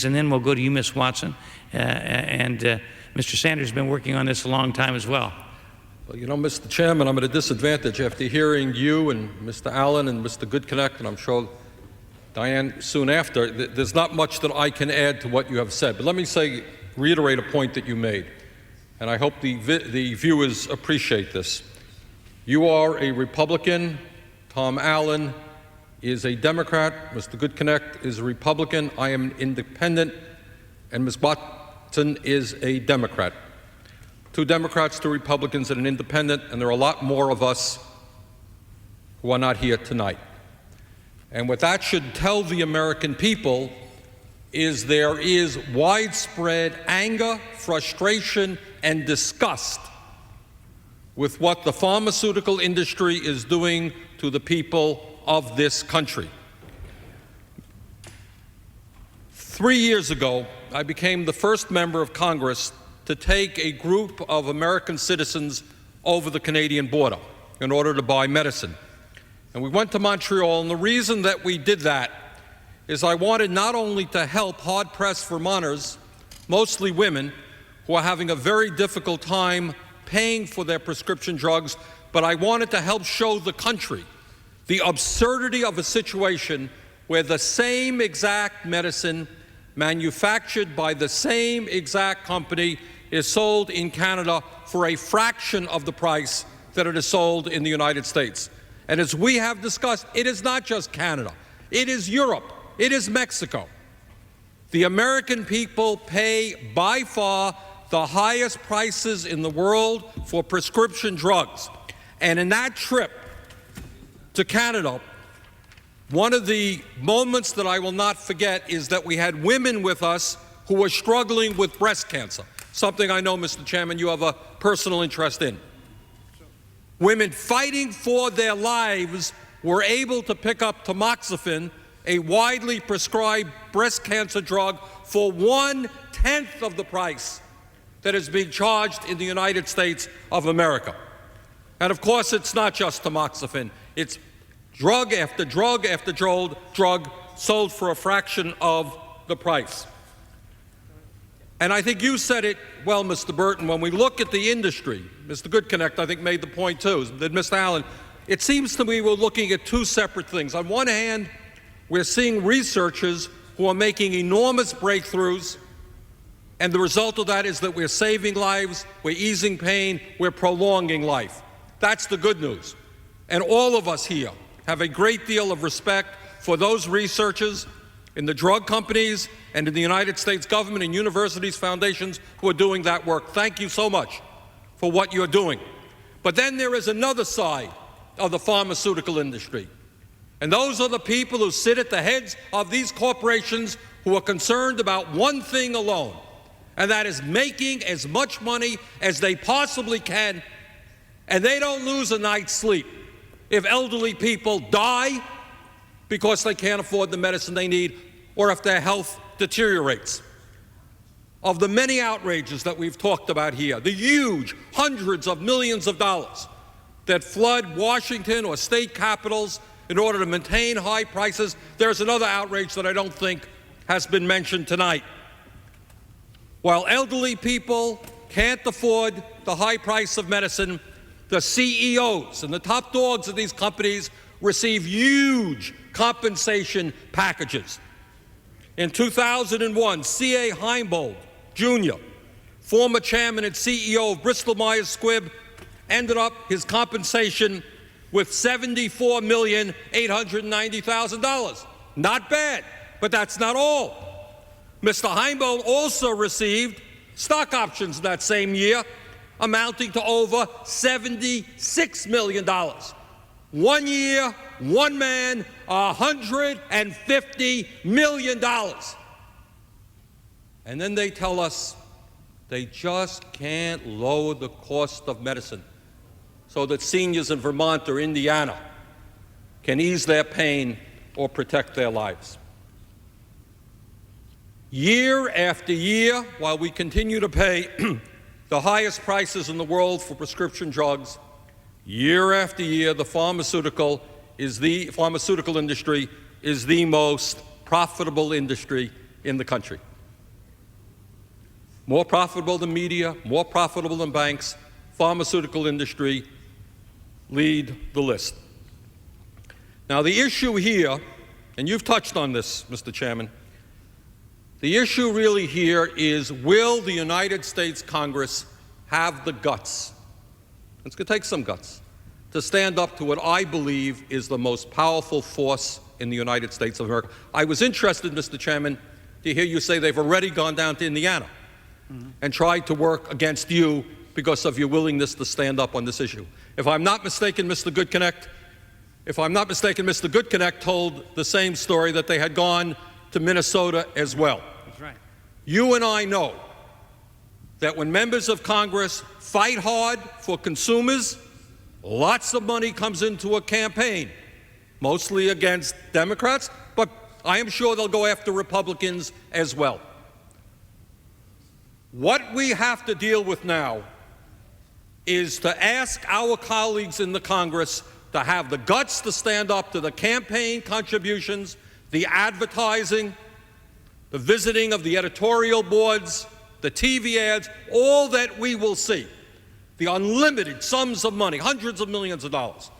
And then we'll go to you, Ms. Watson. Mr. Sanders has been working on this a long time as well. Well, you know, Mr. Chairman, I'm at a disadvantage after hearing you and Mr. Allen and Mr. Goodconnect, and I'm sure Diane soon after. There's not much that I can add to what you have said. But let me reiterate a point that you made, and I hope the viewers appreciate this. You are a Republican. Tom Allen is a Democrat. Mr. Goodconnect is a Republican. I am independent, and Ms. Watson is a Democrat. 2 Democrats, 2 Republicans, and an independent, and there are a lot more of us who are not here tonight. And what that should tell the American people is there is widespread anger, frustration, and disgust with what the pharmaceutical industry is doing to the people of this country. 3 years ago, I became the first member of Congress to take a group of American citizens over the Canadian border in order to buy medicine. And we went to Montreal, and the reason that we did that is I wanted not only to help hard-pressed Vermonters, mostly women, who are having a very difficult time paying for their prescription drugs, but I wanted to help show the country the absurdity of a situation where the same exact medicine manufactured by the same exact company is sold in Canada for a fraction of the price that it is sold in the United States. And as we have discussed, it is not just Canada. It is Europe. It is Mexico. The American people pay by far the highest prices in the world for prescription drugs. And in that trip to Canada, one of the moments that I will not forget is that we had women with us who were struggling with breast cancer, something I know, Mr. Chairman, you have a personal interest in. Women fighting for their lives were able to pick up tamoxifen, a widely prescribed breast cancer drug, for 1/10 of the price that is being charged in the United States of America. And of course, it's not just tamoxifen. It's drug after drug after drug sold for a fraction of the price. And I think you said it well, Mr. Burton, when we look at the industry, Mr. Goodconnect, I think, made the point too, that Mr. Allen, it seems to me we're looking at 2 separate things. On one hand, we're seeing researchers who are making enormous breakthroughs, and the result of that is that we're saving lives, we're easing pain, we're prolonging life. That's the good news. And all of us here have a great deal of respect for those researchers in the drug companies and in the United States government and universities, foundations who are doing that work. Thank you so much for what you're doing. But then there is another side of the pharmaceutical industry. And those are the people who sit at the heads of these corporations who are concerned about one thing alone, and that is making as much money as they possibly can, and they don't lose a night's sleep if elderly people die because they can't afford the medicine they need, or if their health deteriorates. Of the many outrages that we've talked about here, the huge hundreds of millions of dollars that flood Washington or state capitals in order to maintain high prices, there's another outrage that I don't think has been mentioned tonight. While elderly people can't afford the high price of medicine, the CEOs and the top dogs of these companies receive huge compensation packages. In 2001, C.A. Heimbold, Jr., former chairman and CEO of Bristol-Myers Squibb, ended up his compensation with $74,890,000. Not bad, but that's not all. Mr. Heimbold also received stock options that same year, amounting to over $76 million. 1 year, one man, $150 million. And then they tell us they just can't lower the cost of medicine so that seniors in Vermont or Indiana can ease their pain or protect their lives. Year after year, while we continue to pay the highest prices in the world for prescription drugs, year after year, the pharmaceutical industry is the most profitable industry in the country. More profitable than media, more profitable than banks, pharmaceutical industry lead the list. Now, the issue here, and you've touched on this, Mr. Chairman, the issue really here is, will the United States Congress have the guts, it's going to take some guts, to stand up to what I believe is the most powerful force in the United States of America? I was interested, Mr. Chairman, to hear you say they've already gone down to Indiana and tried to work against you because of your willingness to stand up on this issue. If I'm not mistaken, Mr. Goodconnect told the same story, that they had gone to Minnesota as well. That's right. You and I know that when members of Congress fight hard for consumers, lots of money comes into a campaign, mostly against Democrats, but I am sure they'll go after Republicans as well. What we have to deal with now is to ask our colleagues in the Congress to have the guts to stand up to the campaign contributions, the advertising, the visiting of the editorial boards, the TV ads, all that we will see, the unlimited sums of money, hundreds of millions of dollars.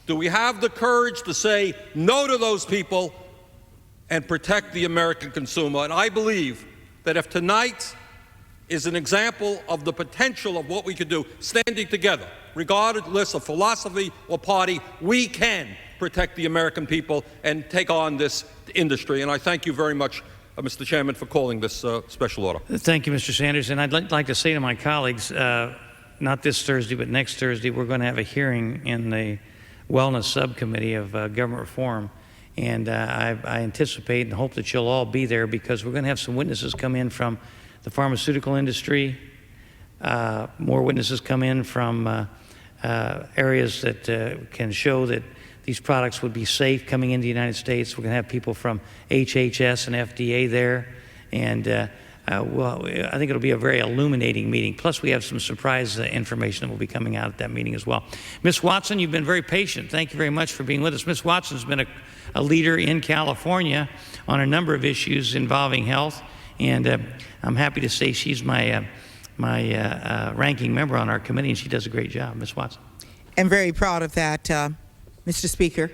Do we have the courage to say no to those people and protect the American consumer? And I believe that if tonight is an example of the potential of what we could do, standing together, regardless of philosophy or party, we can protect the American people and take on this industry. And I thank you very much, Mr. Chairman, for calling this special order. Thank you, Mr. Sanders. And I'd like to say to my colleagues, not this Thursday, but next Thursday, we're going to have a hearing in the Wellness Subcommittee of Government Reform. And I anticipate and hope that you'll all be there, because we're going to have some witnesses come in from the pharmaceutical industry, more witnesses come in from areas that can show that these products would be safe coming into the United States. We're going to have people from HHS and FDA there, and well, I think it'll be a very illuminating meeting. Plus, we have some surprise information that will be coming out at that meeting as well. Ms. Watson, you've been very patient. Thank you very much for being with us. Ms. Watson's been a leader in California on a number of issues involving health, and I'm happy to say she's my ranking member on our committee, and she does a great job. Ms. Watson. I'm very proud of that, Mr. Speaker.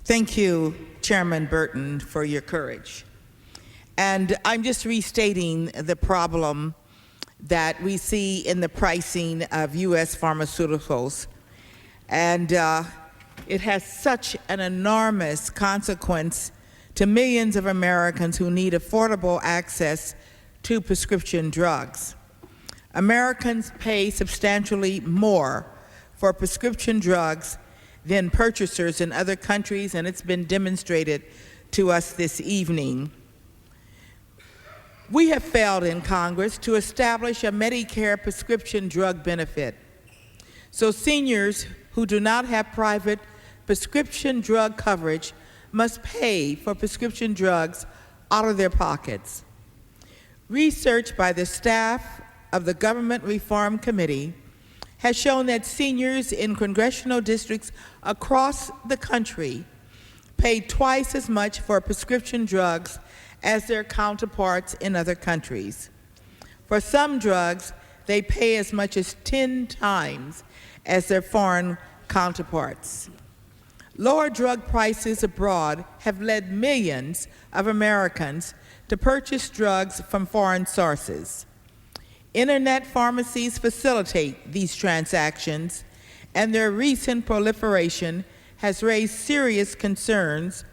Thank you, Chairman Burton, for your courage. And I'm just restating the problem that we see in the pricing of U.S. pharmaceuticals. And it has such an enormous consequence to millions of Americans who need affordable access to prescription drugs. Americans pay substantially more for prescription drugs than purchasers in other countries, and it's been demonstrated to us this evening. We have failed in Congress to establish a Medicare prescription drug benefit, so seniors who do not have private prescription drug coverage must pay for prescription drugs out of their pockets. Research by the staff of the Government Reform Committee has shown that seniors in congressional districts across the country pay twice as much for prescription drugs as their counterparts in other countries. For some drugs, they pay as much as 10 times as their foreign counterparts. Lower drug prices abroad have led millions of Americans to purchase drugs from foreign sources. Internet pharmacies facilitate these transactions, and their recent proliferation has raised serious concerns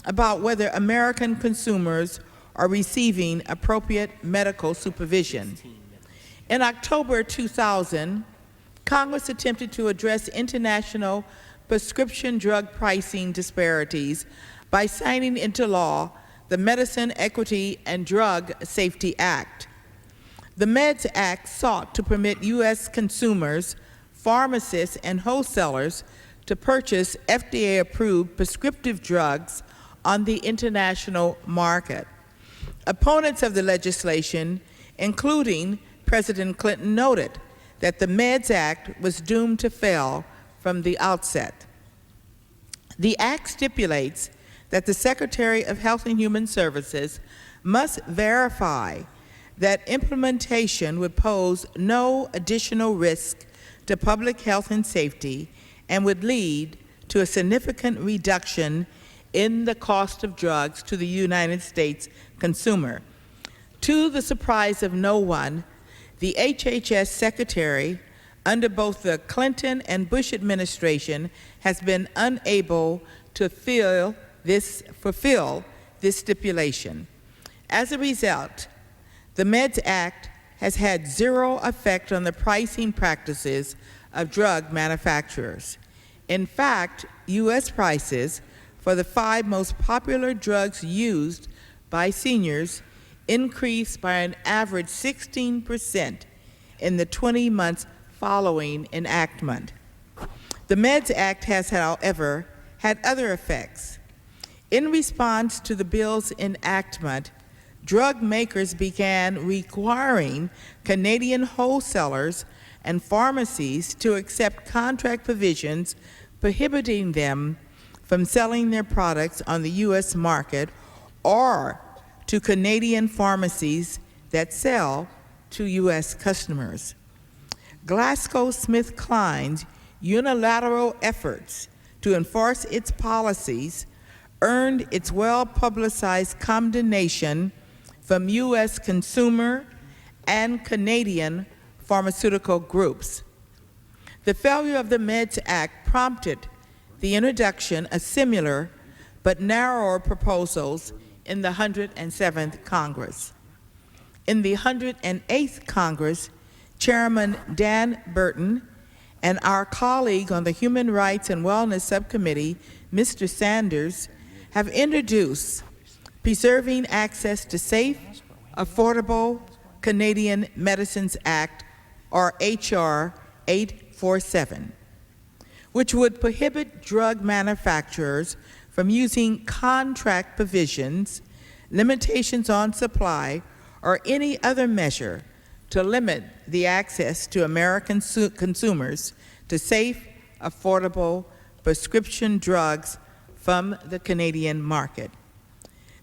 about whether American consumers are receiving appropriate medical supervision. In October 2000, Congress attempted to address international prescription drug pricing disparities by signing into law the Medicine Equity and Drug Safety Act. The MEDS Act sought to permit U.S. consumers, pharmacists, and wholesalers to purchase FDA-approved prescriptive drugs on the international market. Opponents of the legislation, including President Clinton, noted that the MEDS Act was doomed to fail from the outset. The Act stipulates that the Secretary of Health and Human Services must verify that implementation would pose no additional risk to public health and safety and would lead to a significant reduction in the cost of drugs to the United States consumer. To the surprise of no one, the HHS Secretary, under both the Clinton and Bush administration, has been unable to fulfill this stipulation. As a result, the MEDS Act has had zero effect on the pricing practices of drug manufacturers. In fact, U.S. prices for the 5 most popular drugs used by seniors increased by an average 16% in the 20 months following enactment. The MEDS Act has, however, had other effects. In response to the bill's enactment, drug makers began requiring Canadian wholesalers and pharmacies to accept contract provisions prohibiting them from selling their products on the U.S. market or to Canadian pharmacies that sell to U.S. customers. GlaxoSmithKline's unilateral efforts to enforce its policies earned its well-publicized condemnation from U.S. consumer and Canadian pharmaceutical groups. The failure of the MEDS Act prompted the introduction of similar but narrower proposals in the 107th Congress. In the 108th Congress, Chairman Dan Burton and our colleague on the Human Rights and Wellness Subcommittee, Mr. Sanders, have introduced Preserving Access to Safe, Affordable Canadian Medicines Act, or H.R. 847, which would prohibit drug manufacturers from using contract provisions, limitations on supply, or any other measure to limit the access to American consumers to safe, affordable prescription drugs from the Canadian market.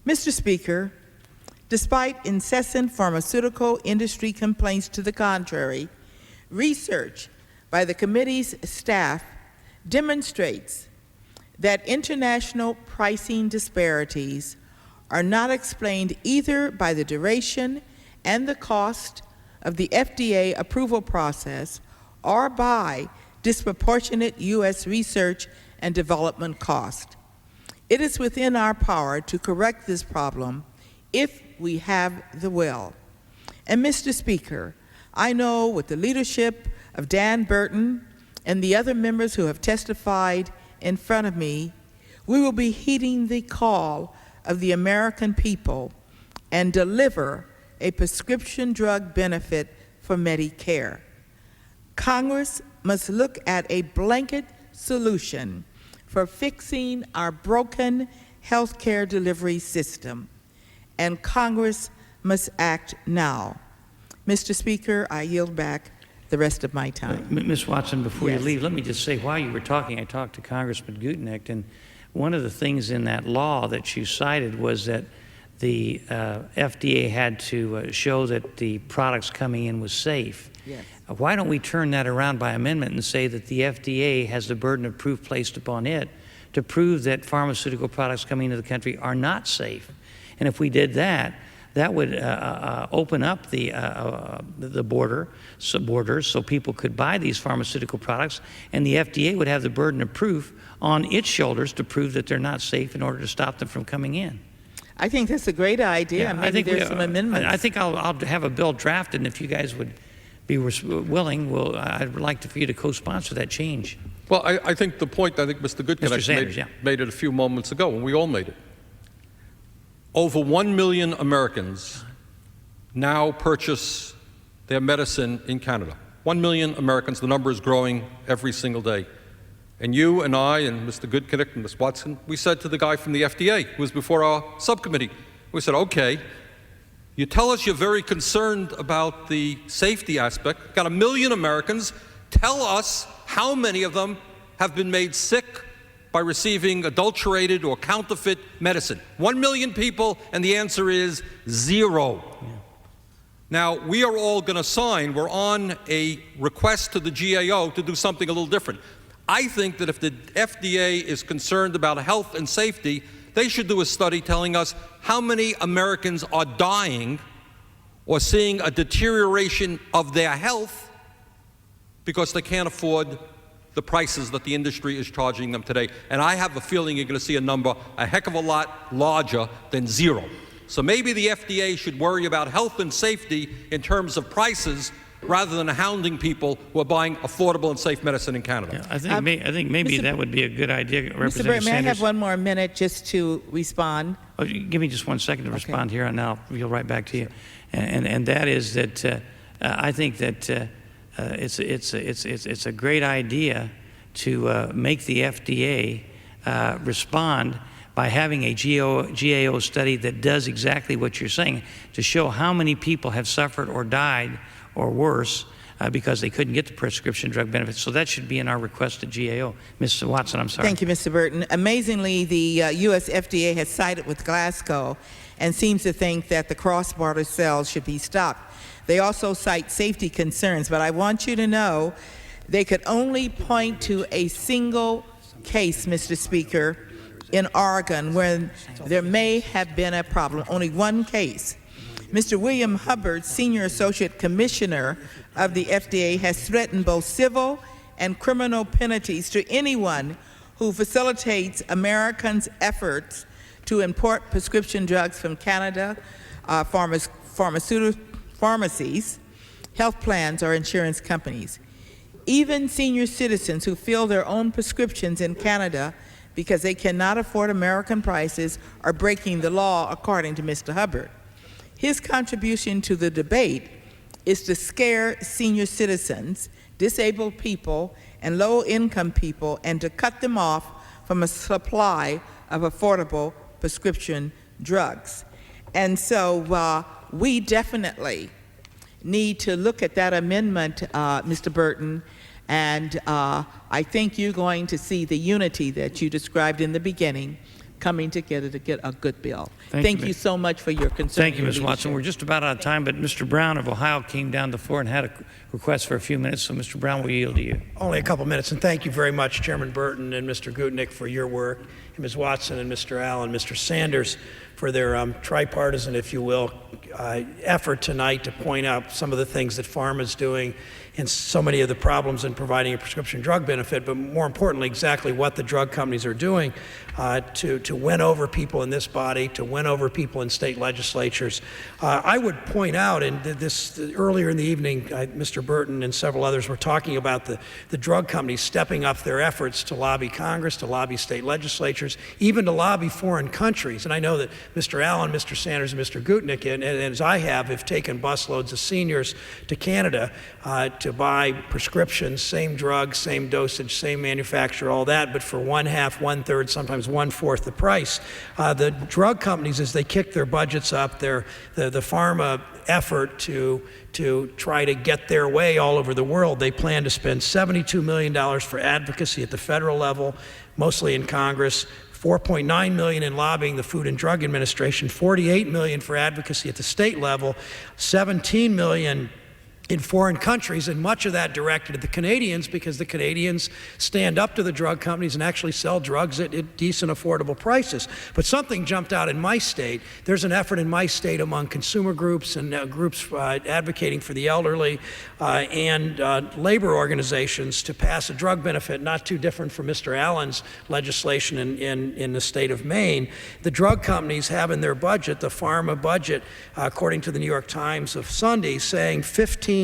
Mr. Speaker, despite incessant pharmaceutical industry complaints to the contrary, research by the committee's staff demonstrates that international pricing disparities are not explained either by the duration and the cost of the FDA approval process or by disproportionate U.S. research and development cost. It is within our power to correct this problem if we have the will. And Mr. Speaker, I know with the leadership of Dan Burton and the other members who have testified in front of me, we will be heeding the call of the American people and deliver a prescription drug benefit for Medicare. Congress must look at a blanket solution for fixing our broken health care delivery system, and Congress must act now. Mr. Speaker, I yield back the rest of my time. Ms. Watson, before Yes. you leave, let me just say, while you were talking, I talked to Congressman Gutenecht, and one of the things in that law that you cited was that the FDA had to show that the products coming in was safe. Yes. Why don't we turn that around by amendment and say that the FDA has the burden of proof placed upon it to prove that pharmaceutical products coming into the country are not safe? And if we did that, that would open up the borders so people could buy these pharmaceutical products, and the FDA would have the burden of proof on its shoulders to prove that they're not safe in order to stop them from coming in. I think that's a great idea. Maybe there's some amendments. I think I'll have a bill drafted, and if you guys would be willing, I'd like for you to co-sponsor that change. Well, I think the point I think Mr. Goodkin made it a few moments ago, and we all made it. Over 1 million Americans now purchase their medicine in Canada. 1 million Americans. The number is growing every single day. And you and I and Mr. Goodkin and Ms. Watson, we said to the guy from the FDA who was before our subcommittee, we said, okay, you tell us you're very concerned about the safety aspect. Got 1 million Americans. Tell us how many of them have been made sick by receiving adulterated or counterfeit medicine? 1 million people, and the answer is 0. Yeah. Now, we are all going to sign, we're on a request to the GAO to do something a little different. I think that if the FDA is concerned about health and safety, they should do a study telling us how many Americans are dying or seeing a deterioration of their health because they can't afford the prices that the industry is charging them today. And I have a feeling you're going to see a number a heck of a lot larger than 0. So maybe the FDA should worry about health and safety in terms of prices rather than hounding people who are buying affordable and safe medicine in Canada. Yeah, I think maybe that would be a good idea, Representative Mr. Burton, may I Sanders. have one more minute just to respond? Oh, give me just 1 second to respond here, and then I'll reel right back to you. And that is that I think that it's a great idea to make the FDA respond by having a GAO study that does exactly what you're saying, to show how many people have suffered or died or worse because they couldn't get the prescription drug benefits. So that should be in our request to GAO. Ms. Watson, I'm sorry. Thank you, Mr. Burton. Amazingly, the U.S. FDA has sided with Glasgow and seems to think that the cross-border sales should be stopped. They also cite safety concerns, but I want you to know they could only point to a single case, Mr. Speaker, in Oregon where there may have been a problem, only one case. Mr. William Hubbard, Senior Associate Commissioner of the FDA, has threatened both civil and criminal penalties to anyone who facilitates Americans' efforts to import prescription drugs from Canada, pharmacies, health plans, or insurance companies. Even senior citizens who fill their own prescriptions in Canada because they cannot afford American prices are breaking the law, according to Mr. Hubbard. His contribution to the debate is to scare senior citizens, disabled people, and low-income people, and to cut them off from a supply of affordable prescription drugs. And so we definitely need to look at that amendment, Mr. Burton, and I think you're going to see the unity that you described in the beginning coming together to get a good bill. Thank you so much for your concern. Thank you, Ms. Watson. We're just about out of time, but Mr. Brown of Ohio came down the floor and had a request for a few minutes, so Mr. Brown will yield to you. Only a couple minutes, and thank you very much, Chairman Burton and Mr. Gutnick, for your work, and Ms. Watson and Mr. Allen, Mr. Sanders, for their tripartisan, if you will, effort tonight to point out some of the things that pharma is doing and so many of the problems in providing a prescription drug benefit, but more importantly, exactly what the drug companies are doing to win over people in this body, to win over people in state legislatures. I would point out, and earlier in the evening, Mr. Burton and several others were talking about the drug companies stepping up their efforts to lobby Congress, to lobby state legislatures, even to lobby foreign countries. And I know that Mr. Allen, Mr. Sanders, and Mr. Gutnick, and as I have taken busloads of seniors to Canada to buy prescriptions, same drugs, same dosage, same manufacturer, all that, but for 1/2, 1/3, sometimes 1/4 the price. The drug companies, as they kick their budgets up, the pharma effort to try to get their way all over the world, they plan to spend $72 million for advocacy at the federal level, mostly in Congress, $4.9 million in lobbying the Food and Drug Administration, $48 million for advocacy at the state level, $17 million in foreign countries, and much of that directed at the Canadians because the Canadians stand up to the drug companies and actually sell drugs at decent, affordable prices. But something jumped out in my state. There's an effort in my state among consumer groups and groups advocating for the elderly and labor organizations to pass a drug benefit not too different from Mr. Allen's legislation in the state of Maine. The drug companies have in their budget, the pharma budget, according to the New York Times of Sunday, saying $15.8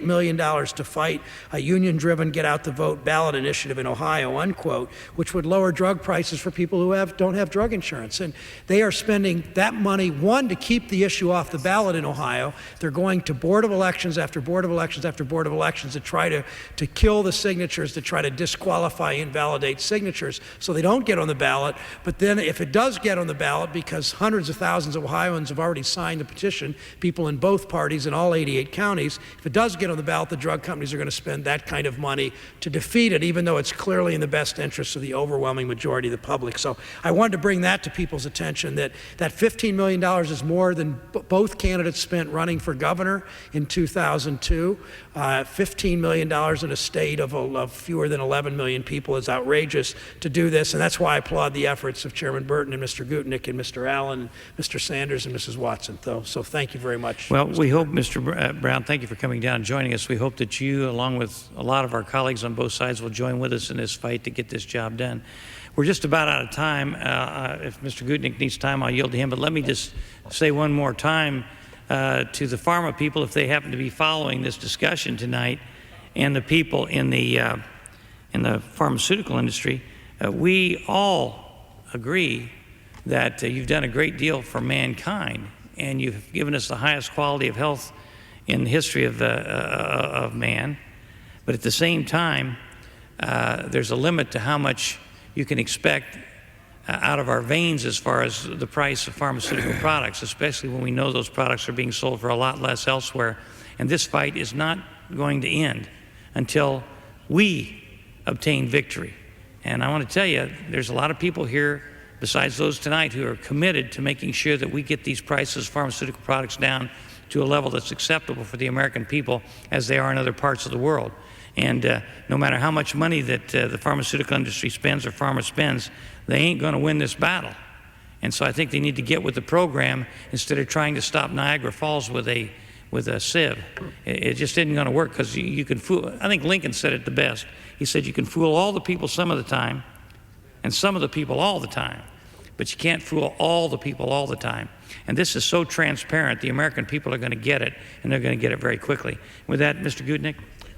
million to fight a union-driven get-out-the-vote ballot initiative in Ohio, unquote, which would lower drug prices for people who don't have drug insurance. And they are spending that money, one, to keep the issue off the ballot in Ohio. They're going to board of elections after board of elections after board of elections to try to kill the signatures, to try to disqualify, invalidate signatures so they don't get on the ballot. But then if it does get on the ballot, because hundreds of thousands of Ohioans have already signed the petition, people in both parties in all 88 counties, if it does get on the ballot, the drug companies are going to spend that kind of money to defeat it, even though it's clearly in the best interest of the overwhelming majority of the public. So I wanted to bring that to people's attention, that $15 million is more than both candidates spent running for governor in 2002. $15 million in a state of fewer than 11 million people is outrageous to do this, and that's why I applaud the efforts of Chairman Burton and Mr. Gutnick and Mr. Allen, Mr. Sanders, and Mrs. Watson. So thank you very much. Well, we hope, Mr. Brown, thank you for coming down and joining us. We hope that you, along with a lot of our colleagues on both sides, will join with us in this fight to get this job done. We're just about out of time. If Mr. Gutnick needs time, I'll yield to him. But let me just say one more time to the pharma people, if they happen to be following this discussion tonight, and the people in the pharmaceutical industry, we all agree that you've done a great deal for mankind, and you've given us the highest quality of health in the history of man. But at the same time, there's a limit to how much you can expect out of our veins as far as the price of pharmaceutical products, especially when we know those products are being sold for a lot less elsewhere. And this fight is not going to end until we obtain victory. And I want to tell you, there's a lot of people here, besides those tonight, who are committed to making sure that we get these prices of pharmaceutical products down to a level that's acceptable for the American people as they are in other parts of the world. And no matter how much money that the pharmaceutical industry spends or pharma spends, they ain't going to win this battle. And so I think they need to get with the program instead of trying to stop Niagara Falls with a sieve. It just isn't going to work, because you can fool. I think Lincoln said it the best. He said you can fool all the people some of the time and some of the people all the time, but you can't fool all the people all the time. And this is so transparent, the American people are going to get it, and they're going to get it very quickly. With that, Mr. Gutnick?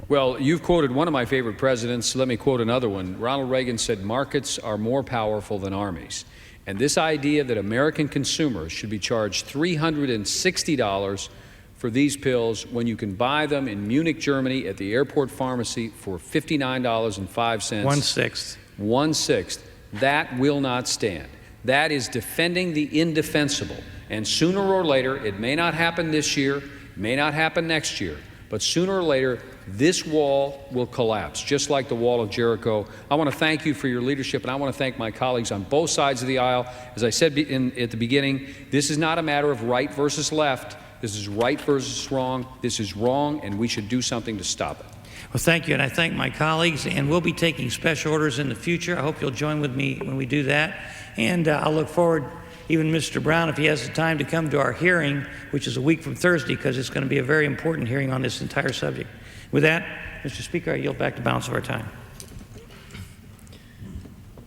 Well, you've quoted one of my favorite presidents. Let me quote another one. Ronald Reagan said, "Markets are more powerful than armies." And this idea that American consumers should be charged $360 for these pills when you can buy them in Munich, Germany at the airport pharmacy for $59.05. 1/6. 1/6. That will not stand. That is defending the indefensible. And sooner or later, it may not happen this year, it may not happen next year, but sooner or later, this wall will collapse, just like the wall of Jericho. I want to thank you for your leadership, and I want to thank my colleagues on both sides of the aisle. As I said at the beginning, this is not a matter of right versus left. This is right versus wrong. This is wrong, and we should do something to stop it. Well, thank you, and I thank my colleagues, and we'll be taking special orders in the future. I hope you'll join with me when we do that, and I'll look forward, even Mr. Brown, if he has the time, to come to our hearing, which is a week from Thursday, because it's going to be a very important hearing on this entire subject. With that, Mr. Speaker, I yield back the balance of our time.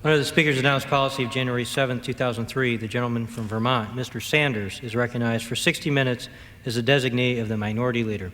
Under the Speaker's announced policy of January 7, 2003, the gentleman from Vermont, Mr. Sanders, is recognized for 60 minutes as the designee of the Minority Leader.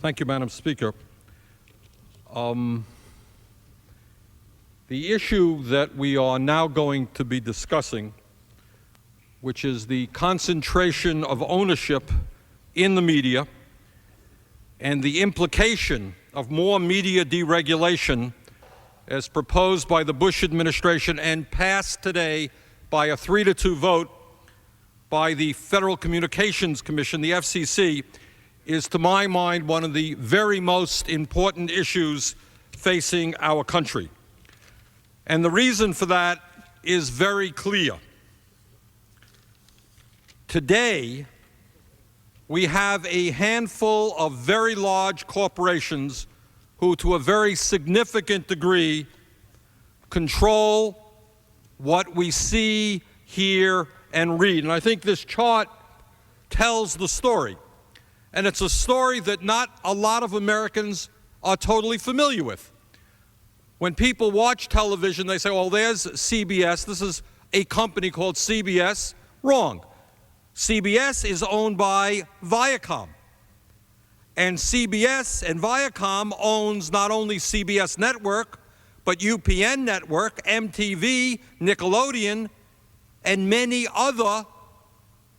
Thank you, Madam Speaker. The issue that we are now going to be discussing, which is the concentration of ownership in the media and the implication of more media deregulation as proposed by the Bush administration and passed today by a 3-2 vote by the Federal Communications Commission, the FCC, is, to my mind, one of the very most important issues facing our country. And the reason for that is very clear. Today, we have a handful of very large corporations who, to a very significant degree, control what we see, hear, and read. And I think this chart tells the story. And it's a story that not a lot of Americans are totally familiar with. When people watch television, they say, well, there's CBS. This is a company called CBS. Wrong. CBS is owned by Viacom. And CBS and Viacom owns not only CBS Network, but UPN Network, MTV, Nickelodeon, and many other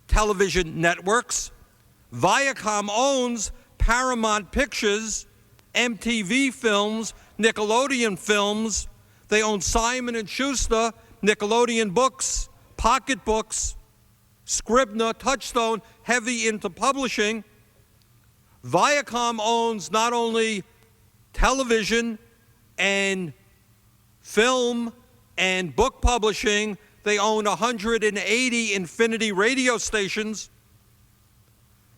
television networks. Viacom owns Paramount Pictures, MTV Films, Nickelodeon Films. They own Simon & Schuster, Nickelodeon Books, Pocket Books, Scribner, Touchstone, heavy into publishing. Viacom owns not only television and film and book publishing, they own 180 Infinity radio stations.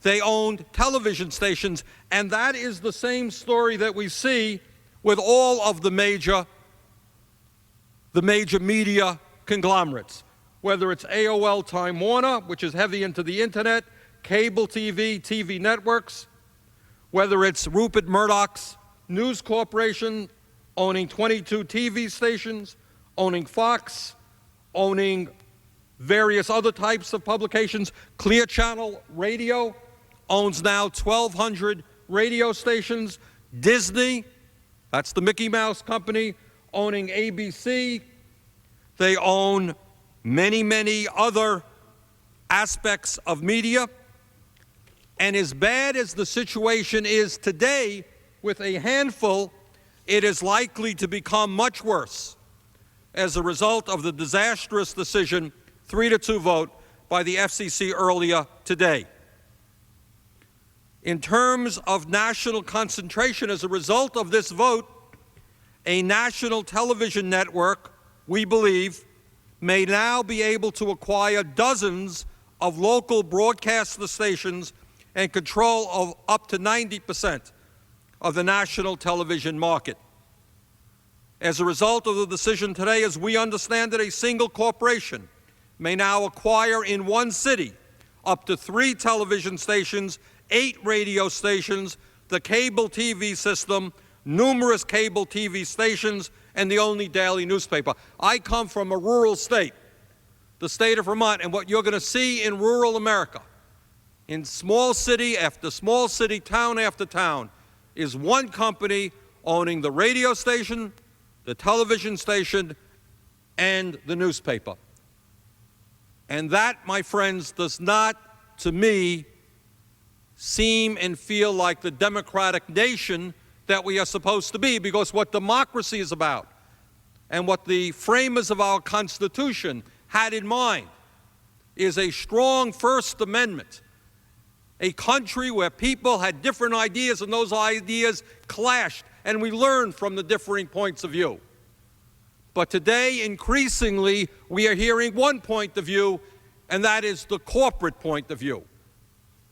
They owned television stations, and that is the same story that we see with all of the major media conglomerates, whether it's AOL Time Warner, which is heavy into the internet, cable TV, TV networks, whether it's Rupert Murdoch's News Corporation owning 22 TV stations, owning Fox, owning various other types of publications. Clear Channel Radio owns now 1,200 radio stations. Disney, that's the Mickey Mouse company, owning ABC. They own many, many other aspects of media. And as bad as the situation is today with a handful, it is likely to become much worse as a result of the disastrous decision, 3-2 vote, by the FCC earlier today. In terms of national concentration, as a result of this vote, a national television network, we believe, may now be able to acquire dozens of local broadcaster stations and control of up to 90% of the national television market. As a result of the decision today, as we understand it, a single corporation may now acquire in one city up to 3 television stations, 8 radio stations, the cable TV system, numerous cable TV stations, and the only daily newspaper. I come from a rural state, the state of Vermont, and what you're going to see in rural America, in small city after small city, town after town, is one company owning the radio station, the television station, and the newspaper. And that, my friends, does not, to me, seem and feel like the democratic nation that we are supposed to be, because what democracy is about and what the framers of our Constitution had in mind is a strong First Amendment, a country where people had different ideas and those ideas clashed, and we learned from the differing points of view. But today, increasingly, we are hearing one point of view, and that is the corporate point of view.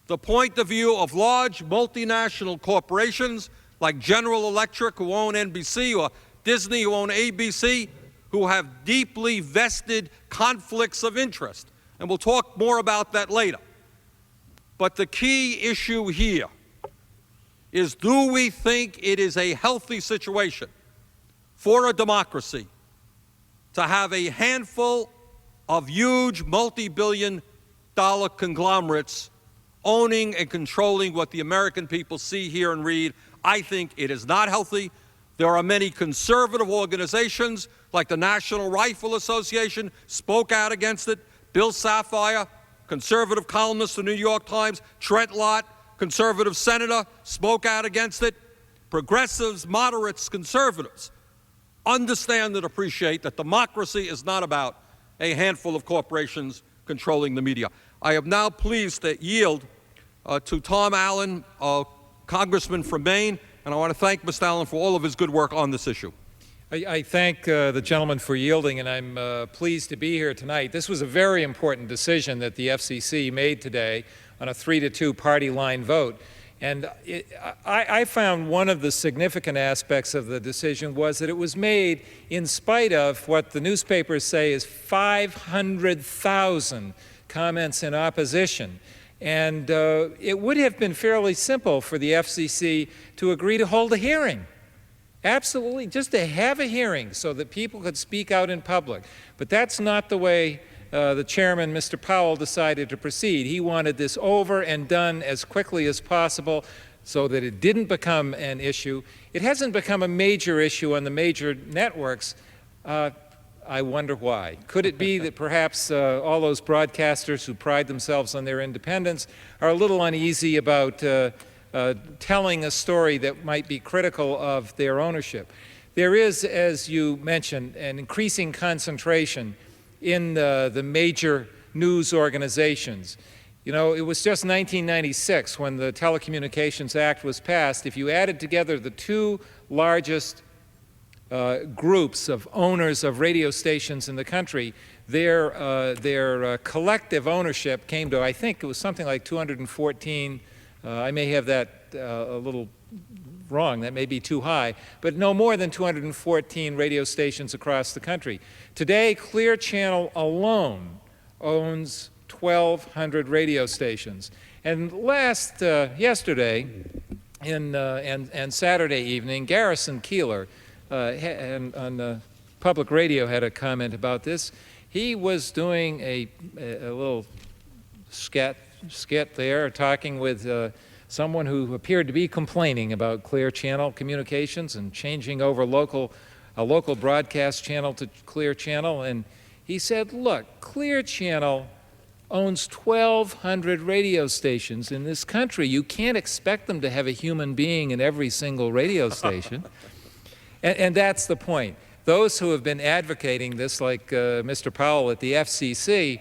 The point of view of large multinational corporations like General Electric, who own NBC, or Disney, who own ABC, who have deeply vested conflicts of interest. And we'll talk more about that later. But the key issue here is, do we think it is a healthy situation for a democracy to have a handful of huge multi-billion-dollar conglomerates owning and controlling what the American people see, hear, and read? I think it is not healthy. There are many conservative organizations, like the National Rifle Association, spoke out against it. Bill Sapphire, conservative columnist for the New York Times, Trent Lott, conservative senator, spoke out against it. Progressives, moderates, conservatives understand and appreciate that democracy is not about a handful of corporations controlling the media. I am now pleased to yield to Tom Allen, Congressman from Maine, and I want to thank Mr. Allen for all of his good work on this issue. I thank the gentleman for yielding, and I'm pleased to be here tonight. This was a very important decision that the FCC made today on a 3-2 party line vote. And I found one of the significant aspects of the decision was that it was made in spite of what the newspapers say is 500,000 comments in opposition. And it would have been fairly simple for the FCC to agree to hold a hearing. Absolutely, just to have a hearing so that people could speak out in public. But that's not the way the chairman, Mr. Powell, decided to proceed. He wanted this over and done as quickly as possible so that it didn't become an issue. It hasn't become a major issue on the major networks. I wonder why. Could it be that perhaps all those broadcasters who pride themselves on their independence are a little uneasy about telling a story that might be critical of their ownership? There is, as you mentioned, an increasing concentration in the major news organizations. You know, it was just 1996 when the Telecommunications Act was passed. If you added together the two largest groups of owners of radio stations in the country, their collective ownership came to, I think it was something like 214. I may have that a little wrong, that may be too high, but no more than 214 radio stations across the country. Today, Clear Channel alone owns 1,200 radio stations. And yesterday and Saturday evening, Garrison Keillor on public radio had a comment about this. He was doing a little skit there, talking with someone who appeared to be complaining about Clear Channel Communications and changing over a local broadcast channel to Clear Channel. And he said, look, Clear Channel owns 1,200 radio stations in this country. You can't expect them to have a human being in every single radio station. And that's the point. Those who have been advocating this, like Mr. Powell at the FCC,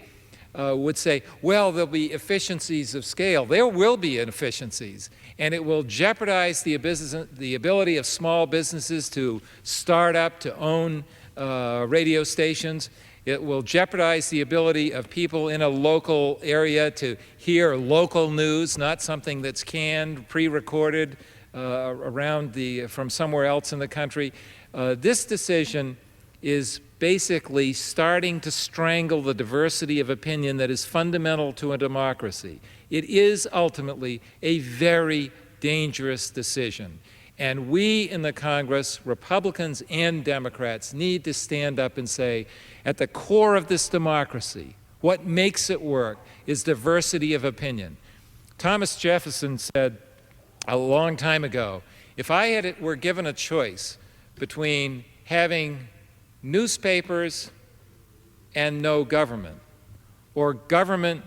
would say, well, there'll be efficiencies of scale. There will be inefficiencies, and it will jeopardize the ability of small businesses to start up, to own radio stations. It will jeopardize the ability of people in a local area to hear local news, not something that's canned, pre-recorded from somewhere else in the country. This decision is basically starting to strangle the diversity of opinion that is fundamental to a democracy. It is ultimately a very dangerous decision. And we in the Congress, Republicans and Democrats, need to stand up and say, at the core of this democracy, what makes it work is diversity of opinion. Thomas Jefferson said a long time ago, if I were given a choice between having newspapers and no government, or government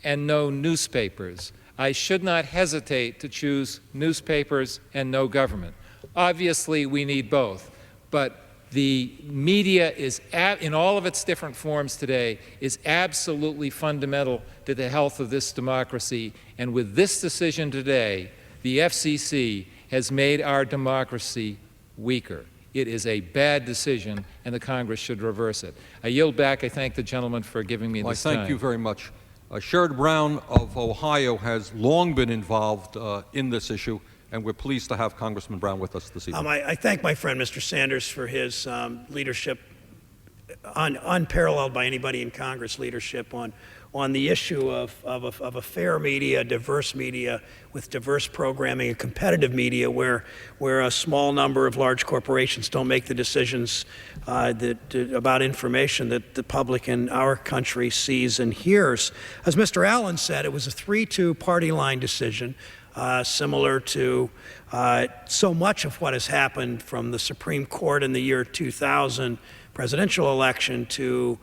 and no newspapers, I should not hesitate to choose newspapers and no government. Obviously, we need both, but the media is, in all of its different forms today, is absolutely fundamental to the health of this democracy. And with this decision today, the FCC has made our democracy weaker. It is a bad decision, and the Congress should reverse it. I yield back. I thank the gentleman for giving me this time. Thank you very much. Sherrod Brown of Ohio has long been involved in this issue, and we're pleased to have Congressman Brown with us this evening. I thank my friend Mr. Sanders for his leadership, unparalleled by anybody in Congress, leadership on the issue of a fair media, diverse media with diverse programming, and competitive media where a small number of large corporations don't make the decisions about information that the public in our country sees and hears. As Mr. Allen said, it was a 3-2 party line decision, similar to so much of what has happened from the Supreme Court in the year 2000 presidential election to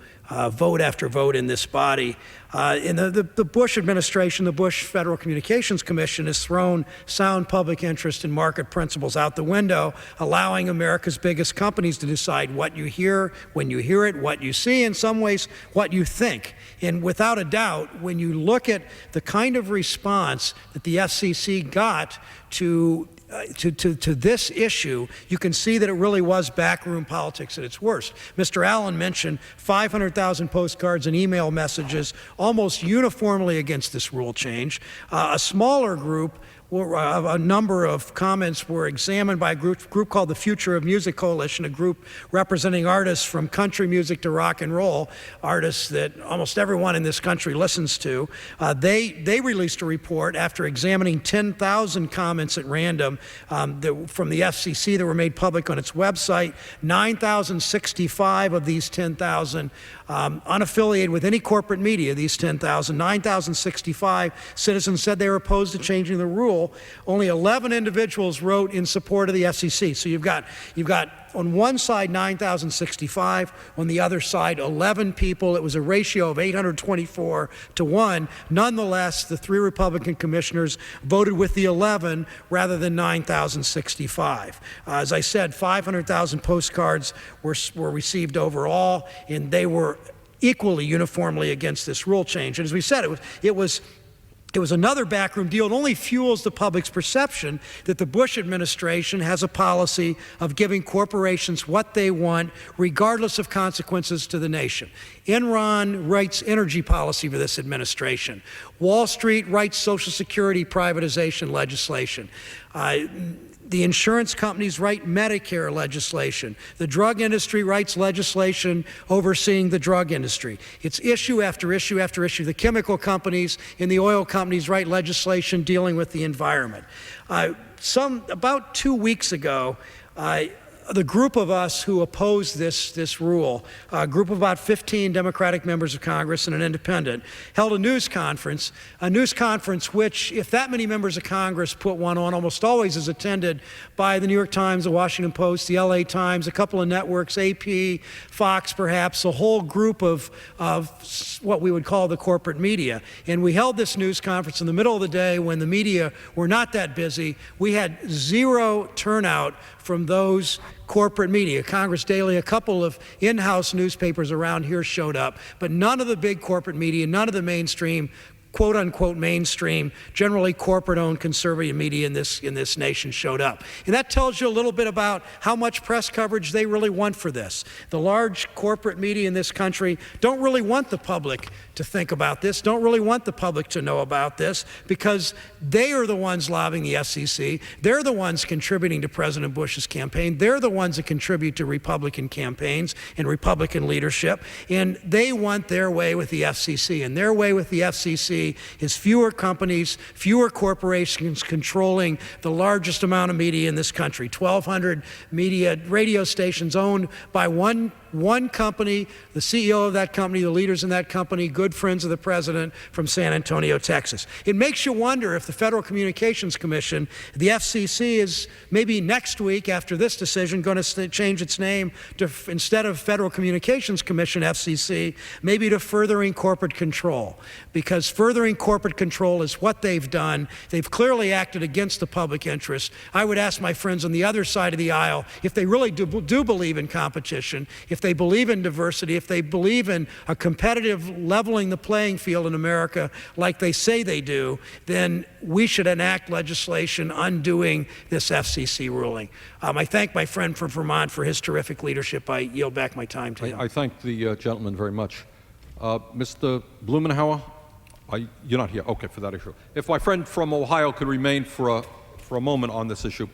vote after vote in this body. In the Bush administration, the Bush Federal Communications Commission has thrown sound public interest and market principles out the window, allowing America's biggest companies to decide what you hear, when you hear it, what you see, in some ways, what you think. And without a doubt, when you look at the kind of response that the FCC got to this issue, you can see that it really was backroom politics at its worst. Mr. Allen mentioned 500,000 postcards and email messages almost uniformly against this rule change. A smaller group a number of comments were examined by a group called the Future of Music Coalition, a group representing artists from country music to rock and roll, artists that almost everyone in this country listens to. They released a report after examining 10,000 comments at random from the FCC that were made public on its website. 9,065 of these 10,000 unaffiliated with any corporate media, these 10,000, 9,065 citizens said they were opposed to changing the rule. Only 11 individuals wrote in support of the FCC. So you've got on one side 9,065, on the other side 11 people. It was a ratio of 824 to 1. Nonetheless, the 3 Republican commissioners voted with the 11 rather than 9,065. As I said, 500,000 postcards were received overall, and they were equally uniformly against this rule change. And as we said, it was another backroom deal. It only fuels the public's perception that the Bush administration has a policy of giving corporations what they want, regardless of consequences to the nation. Enron writes energy policy for this administration. Wall Street writes Social Security privatization legislation. The insurance companies write Medicare legislation. The drug industry writes legislation overseeing the drug industry. It's issue after issue after issue. The chemical companies and the oil companies write legislation dealing with the environment. About 2 weeks ago, the group of us who opposed this rule, a group of about 15 Democratic members of Congress and an independent, held a news conference which, if that many members of Congress put one on, almost always is attended by the New York Times, the Washington Post, the LA Times, a couple of networks, AP, Fox perhaps, a whole group of what we would call the corporate media. And we held this news conference in the middle of the day when the media were not that busy. We had zero turnout from those corporate media. Congress Daily, a couple of in-house newspapers around here showed up, but none of the big corporate media, none of the mainstream, quote-unquote mainstream, generally corporate-owned conservative media in this nation showed up. And that tells you a little bit about how much press coverage they really want for this. The large corporate media in this country don't really want the public to think about this, don't really want the public to know about this, because they are the ones lobbying the FCC. They're the ones contributing to President Bush's campaign. They're the ones that contribute to Republican campaigns and Republican leadership. And they want their way with the FCC. And their way with the FCC is fewer companies, fewer corporations controlling the largest amount of media in this country. 1,200 radio stations owned by one company, the CEO of that company, the leaders in that company, good friends of the president from San Antonio, Texas. It makes you wonder if the Federal Communications Commission, the FCC, is maybe next week after this decision going to change its name to, instead of Federal Communications Commission, FCC, maybe to Furthering Corporate Control. Because furthering corporate control is what they've done. They've clearly acted against the public interest. I would ask my friends on the other side of the aisle if they really do believe in competition, if they believe in diversity, if they believe in a competitive leveling the playing field in America like they say they do, then we should enact legislation undoing this FCC ruling. I thank my friend from Vermont for his terrific leadership. I yield back my time to him. I thank the gentleman very much. Mr. Blumenauer, you're not here. Okay, for that issue. If my friend from Ohio could remain for a moment on this issue.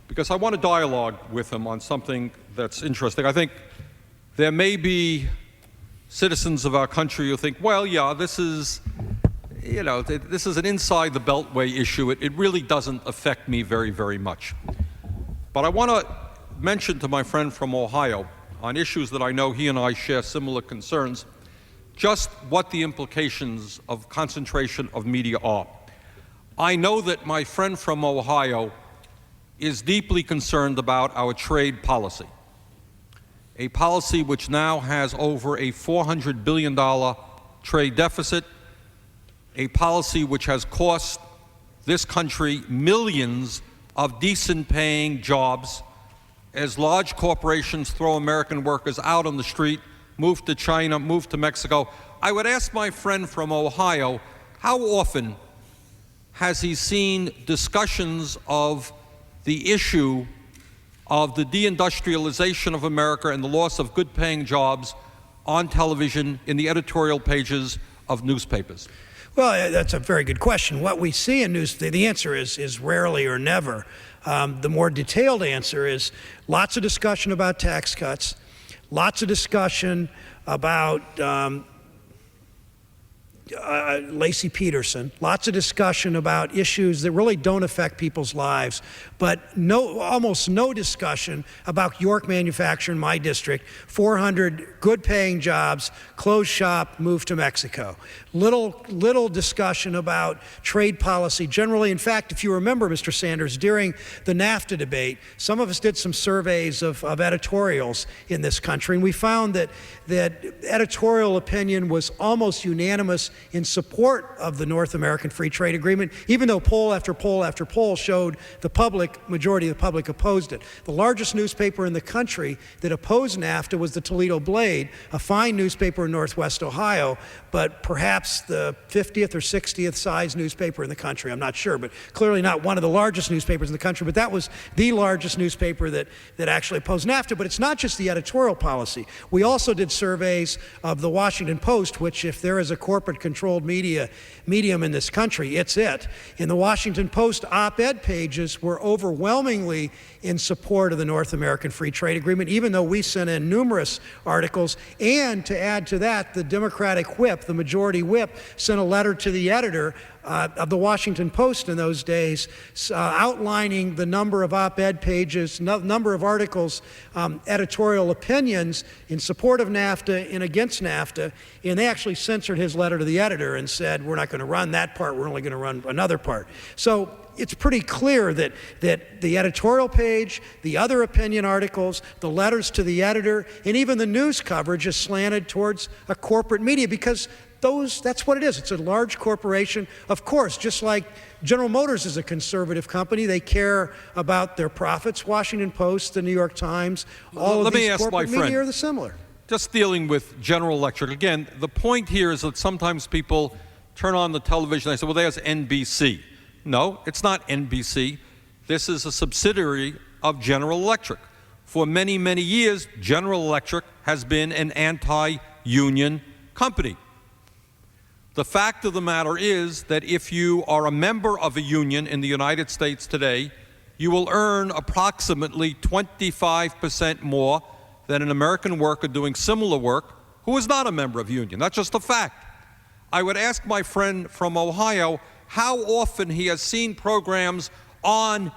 Because I want to dialogue with him on something that's interesting. I think there may be citizens of our country who think, well, yeah, this is an inside the Beltway issue. It really doesn't affect me very, very much. But I want to mention to my friend from Ohio, on issues that I know he and I share similar concerns, just what the implications of concentration of media are. I know that my friend from Ohio is deeply concerned about our trade policy, a policy which now has over a $400 billion trade deficit, a policy which has cost this country millions of decent-paying jobs as large corporations throw American workers out on the street, move to China, move to Mexico. I would ask my friend from Ohio, how often has he seen discussions of the issue of the deindustrialization of America and the loss of good-paying jobs on television in the editorial pages of newspapers? Well, that's a very good question. What we see in news, the answer is rarely or never. The more detailed answer is lots of discussion about tax cuts, lots of discussion about Lacey Peterson, lots of discussion about issues that really don't affect people's lives, but almost no discussion about York Manufacturing, my district, 400 good-paying jobs, closed shop, moved to Mexico. Little discussion about trade policy generally. In fact, if you remember, Mr. Sanders, during the NAFTA debate, some of us did some surveys of editorials in this country, and we found that editorial opinion was almost unanimous in support of the North American Free Trade Agreement, even though poll after poll after poll showed the majority of the public opposed it. The largest newspaper in the country that opposed NAFTA was the Toledo Blade, a fine newspaper in Northwest Ohio, but perhaps the 50th or 60th size newspaper in the country. I'm not sure, but clearly not one of the largest newspapers in the country. But that was the largest newspaper that actually opposed NAFTA. But it's not just the editorial policy. We also did surveys of the Washington Post, which, if there is a corporate-controlled medium in this country, it's it. In the Washington Post, op-ed pages were overwhelmingly in support of the North American Free Trade Agreement, even though we sent in numerous articles. And to add to that, the Democratic whip, the majority whip, sent a letter to the editor of the Washington Post in those days, outlining the number of op-ed pages, number of articles, editorial opinions in support of NAFTA and against NAFTA, and they actually censored his letter to the editor and said, we're not going to run that part, we're only going to run another part. So it's pretty clear that the editorial page, the other opinion articles, the letters to the editor, and even the news coverage is slanted towards a corporate media, because that's what it is. It's a large corporation. Of course, just like General Motors is a conservative company, they care about their profits. Washington Post, the New York Times, all of these corporate media are similar. Just dealing with General Electric, again, the point here is that sometimes people turn on the television and they say, well, there's NBC. No, it's not NBC. This is a subsidiary of General Electric. For many, many years, General Electric has been an anti-union company. The fact of the matter is that if you are a member of a union in the United States today, you will earn approximately 25% more than an American worker doing similar work who is not a member of a union. That's just a fact. I would ask my friend from Ohio how often he has seen programs on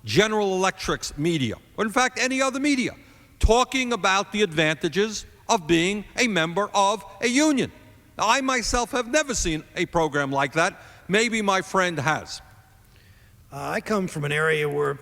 General Electric's media, or in fact any other media, talking about the advantages of being a member of a union. Now, I myself have never seen a program like that. Maybe my friend has. I come from an area where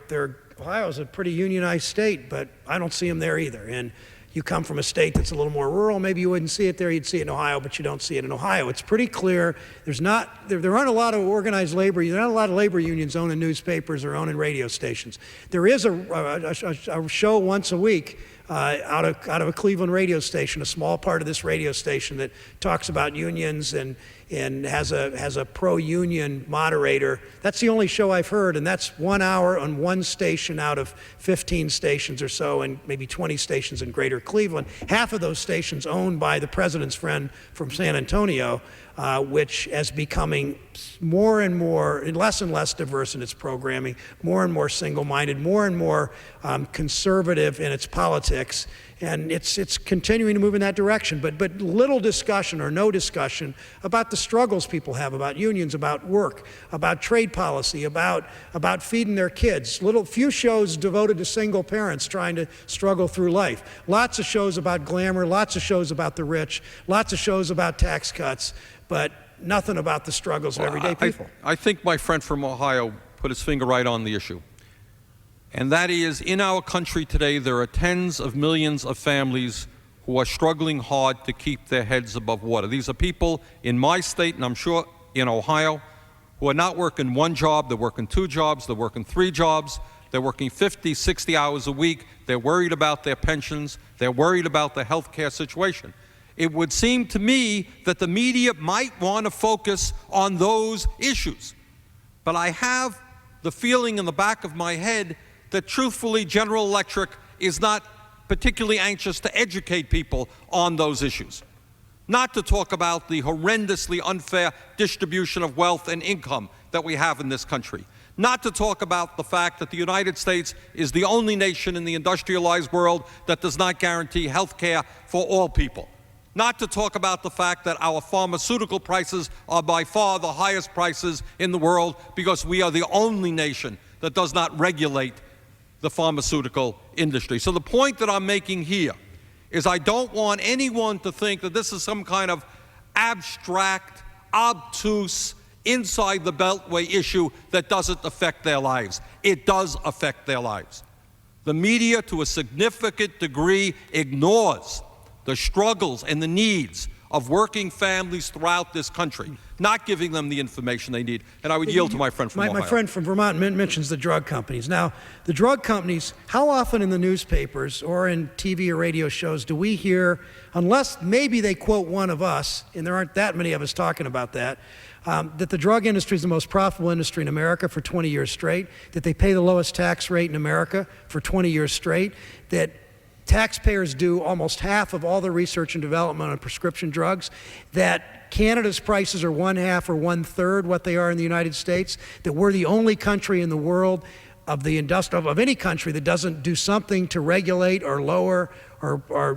Ohio is a pretty unionized state, but I don't see them there either. And you come from a state that's a little more rural, maybe you wouldn't see it there, you'd see it in Ohio, but you don't see it in Ohio. It's pretty clear there aren't a lot of organized labor, there aren't a lot of labor unions owning newspapers or owning radio stations. There is a show once a week out of a Cleveland radio station, a small part of this radio station, that talks about unions and has a pro-union moderator. That's the only show I've heard, and that's 1 hour on one station out of 15 stations or so, and maybe 20 stations in greater Cleveland. Half of those stations owned by the president's friend from San Antonio, which is becoming more and more, less and less diverse in its programming, more and more single-minded, more and more conservative in its politics. And it's continuing to move in that direction, but little discussion or no discussion about the struggles people have, about unions, about work, about trade policy, about feeding their kids. Few shows devoted to single parents trying to struggle through life. Lots of shows about glamour, lots of shows about the rich, lots of shows about tax cuts, but nothing about the struggles of everyday people. I think my friend from Ohio put his finger right on the issue. And that is, in our country today, there are tens of millions of families who are struggling hard to keep their heads above water. These are people in my state, and I'm sure in Ohio, who are not working one job, they're working two jobs, they're working three jobs, they're working 50, 60 hours a week, they're worried about their pensions, they're worried about their health care situation. It would seem to me that the media might want to focus on those issues. But I have the feeling in the back of my head that truthfully General Electric is not particularly anxious to educate people on those issues. not to talk about the horrendously unfair distribution of wealth and income that we have in this country, not to talk about the fact that the United States is the only nation in the industrialized world that does not guarantee health care for all people, not to talk about the fact that our pharmaceutical prices are by far the highest prices in the world because we are the only nation that does not regulate the pharmaceutical industry. So the point that I'm making here is I don't want anyone to think that this is some kind of abstract, obtuse, inside the Beltway issue that doesn't affect their lives. It does affect their lives. The media, to a significant degree, ignores the struggles and the needs of working families throughout this country, not giving them the information they need. And I would yield to my friend from Ohio. My friend from Vermont mentions the drug companies. Now, the drug companies, how often in the newspapers or in TV or radio shows do we hear, unless maybe they quote one of us, and there aren't that many of us talking about that, that the drug industry is the most profitable industry in America for 20 years straight, that they pay the lowest tax rate in America for 20 years straight, that taxpayers do almost half of all the research and development on prescription drugs, that Canada's prices are 1/2 or 1/3 what they are in the United States, that we're the only country in the world of any country that doesn't do something to regulate or lower or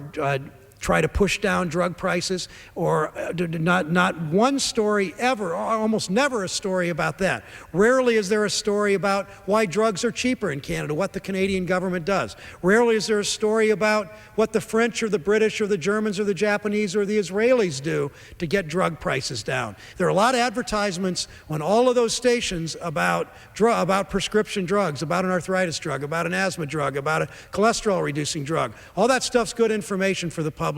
try to push down drug prices, or not one story ever, almost never a story about that. Rarely is there a story about why drugs are cheaper in Canada, what the Canadian government does. Rarely is there a story about what the French or the British or the Germans or the Japanese or the Israelis do to get drug prices down. There are a lot of advertisements on all of those stations about prescription drugs, about an arthritis drug, about an asthma drug, about a cholesterol-reducing drug. All that stuff's good information for the public.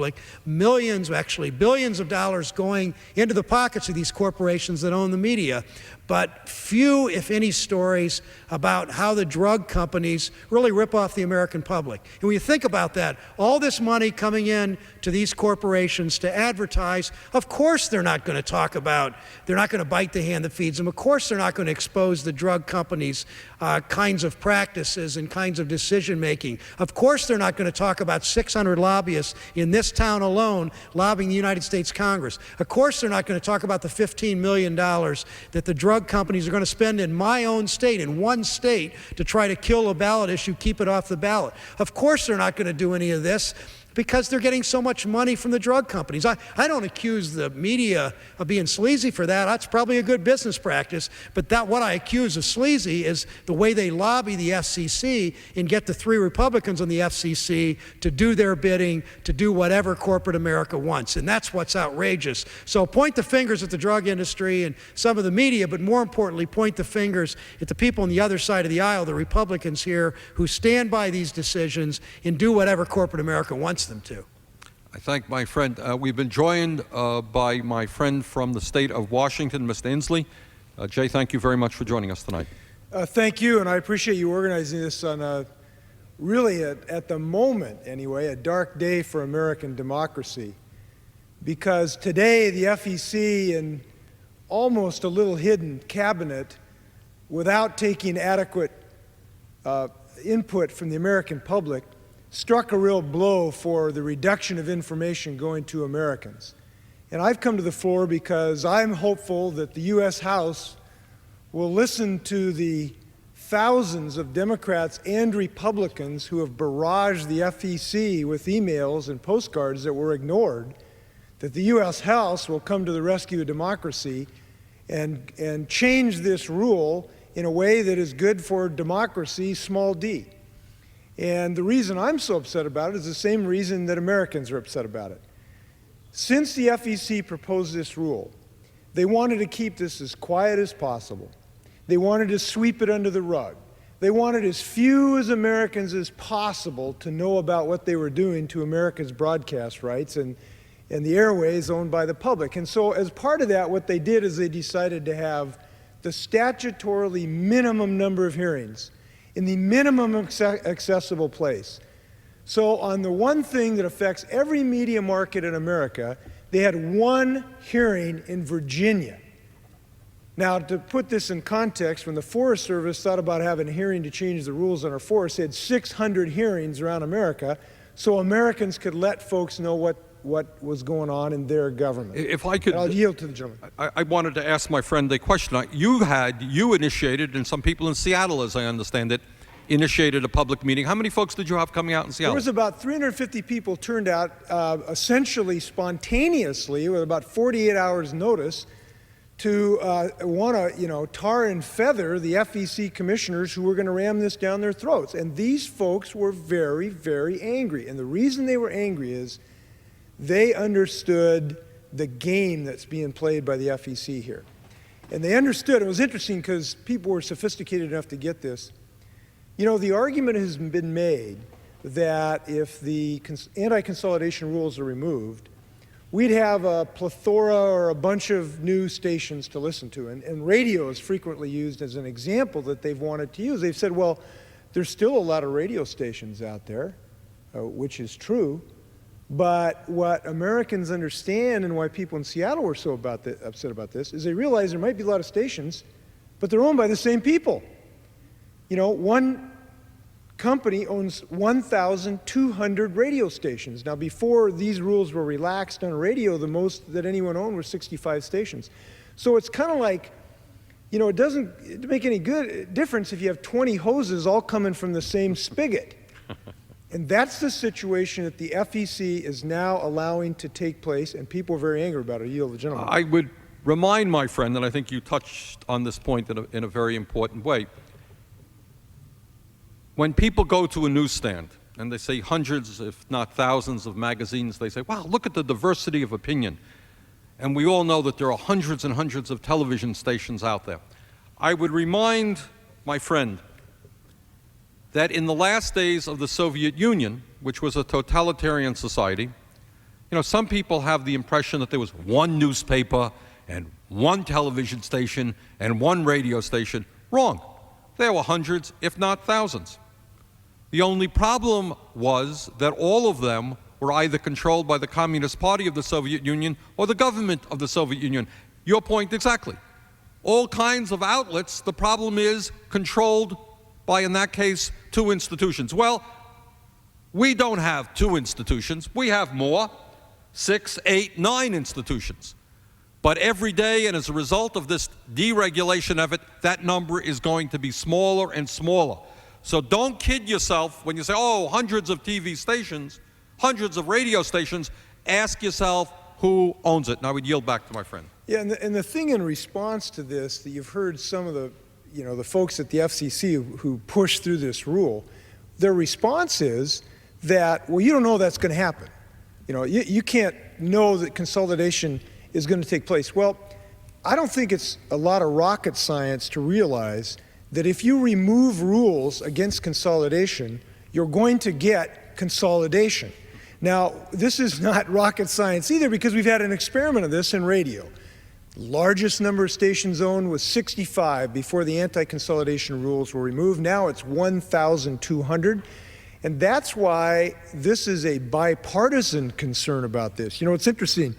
Millions, actually billions of dollars going into the pockets of these corporations that own the media, but few, if any, stories about how the drug companies really rip off the American public. And when you think about that, all this money coming in to these corporations to advertise, of course they're not going to bite the hand that feeds them. Of course they're not going to expose the drug companies' kinds of practices and kinds of decision making. Of course they're not going to talk about 600 lobbyists in this town alone lobbying the United States Congress. Of course they're not going to talk about the $15 million that the drug companies are going to spend in my own state, in one state, to try to kill a ballot issue, keep it off the ballot. Of course they're not going to do any of this because they're getting so much money from the drug companies. I don't accuse the media of being sleazy for that. That's probably a good business practice. But what I accuse of sleazy is the way they lobby the FCC and get the 3 Republicans on the FCC to do their bidding, to do whatever corporate America wants. And that's what's outrageous. So point the fingers at the drug industry and some of the media, but more importantly, point the fingers at the people on the other side of the aisle, the Republicans here, who stand by these decisions and do whatever corporate America wants them to. I thank my friend. We've been joined by my friend from the state of Washington, Mr. Inslee. Jay, thank you very much for joining us tonight. Thank you, and I appreciate you organizing this on a really, at the moment anyway, a dark day for American democracy. Because today the FEC and almost a little hidden cabinet, without taking adequate input from the American public, struck a real blow for the reduction of information going to Americans. And I've come to the floor because I'm hopeful that the U.S. House will listen to the thousands of Democrats and Republicans who have barraged the FEC with emails and postcards that were ignored, that the U.S. House will come to the rescue of democracy and change this rule in a way that is good for democracy, small d. And the reason I'm so upset about it is the same reason that Americans are upset about it. Since the FEC proposed this rule, they wanted to keep this as quiet as possible. They wanted to sweep it under the rug. They wanted as few as Americans as possible to know about what they were doing to America's broadcast rights and the airways owned by the public. And so as part of that, what they did is they decided to have the statutorily minimum number of hearings in the minimum accessible place. So on the one thing that affects every media market in America, they had one hearing in Virginia. Now, to put this in context, when the Forest Service thought about having a hearing to change the rules on our forests, they had 600 hearings around America so Americans could let folks know what what was going on in their government. If I could, And I'll yield to the gentleman. I wanted to ask my friend a question. You initiated, and some people in Seattle, as I understand it, initiated a public meeting. How many folks did you have coming out in There Seattle? was about 350 people turned out essentially spontaneously with about 48 hours notice to want to, tar and feather the FEC commissioners who were going to ram this down their throats. And these folks were very, very angry. And the reason they were angry is they understood the game that's being played by the FEC here. And they understood. It was interesting because people were sophisticated enough to get this. The argument has been made that if the anti-consolidation rules are removed, we'd have a plethora or a bunch of new stations to listen to. And radio is frequently used as an example that they've wanted to use. They've said, well, there's still a lot of radio stations out there, which is true. But what Americans understand and why people in Seattle were so upset about this is they realize there might be a lot of stations, but they're owned by the same people. One company owns 1,200 radio stations. Now, before these rules were relaxed on radio, the most that anyone owned were 65 stations. So it's kind of like, it doesn't make any good difference if you have 20 hoses all coming from the same spigot. And that's the situation that the FEC is now allowing to take place, and people are very angry about it. I yield to the gentleman. I would remind my friend, and I think you touched on this point in a very important way. When people go to a newsstand and they say hundreds, if not thousands of magazines, they say, wow, look at the diversity of opinion. And we all know that there are hundreds and hundreds of television stations out there. I would remind my friend that in the last days of the Soviet Union, which was a totalitarian society, some people have the impression that there was one newspaper and one television station and one radio station. Wrong. There were hundreds, if not thousands. The only problem was that all of them were either controlled by the Communist Party of the Soviet Union or the government of the Soviet Union. Your point exactly. All kinds of outlets, the problem is controlled by, in that case, two institutions. Well, we don't have two institutions. We have more, 6, 8, 9 institutions. But every day, and as a result of this deregulation effort, that number is going to be smaller and smaller. So don't kid yourself when you say, oh, hundreds of TV stations, hundreds of radio stations. Ask yourself who owns it. And I would yield back to my friend. Yeah, and the thing in response to this that you've heard some of the, the folks at the FCC who push through this rule, their response is that, well, you don't know that's going to happen. You can't know that consolidation is going to take place. Well, I don't think it's a lot of rocket science to realize that if you remove rules against consolidation, you're going to get consolidation. Now, this is not rocket science either, because we've had an experiment of this in radio. Largest number of stations owned was 65 before the anti-consolidation rules were removed. Now it's 1,200. And that's why this is a bipartisan concern about this. It's interesting.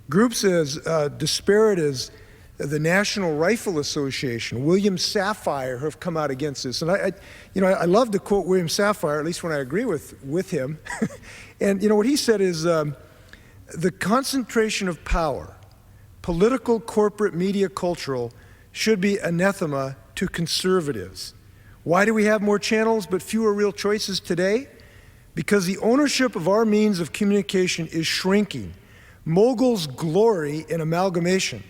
Groups as disparate as the National Rifle Association, William Safire, have come out against this. And I love to quote William Safire, at least when I agree with him. And what he said is, the concentration of power, political, corporate, media, cultural, should be anathema to conservatives. Why do we have more channels but fewer real choices today? Because the ownership of our means of communication is shrinking. Moguls glory in amalgamation,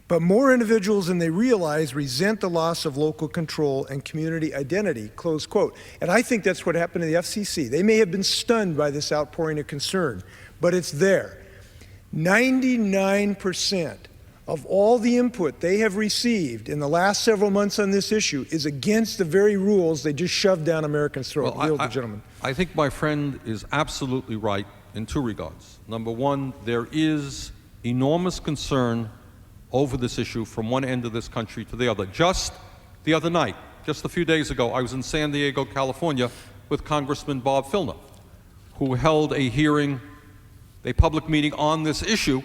but more individuals than they realize resent the loss of local control and community identity, close quote. And I think that's what happened to the FCC. They may have been stunned by this outpouring of concern, but it's there. 99% of all the input they have received in the last several months on this issue is against the very rules they just shoved down Americans' throats. Well, Gentlemen. I think my friend is absolutely right in two regards. Number one, there is enormous concern over this issue from one end of this country to the other. Just the other night, just a few days ago, I was in San Diego, California, with Congressman Bob Filner, who held a hearing, a public meeting on this issue.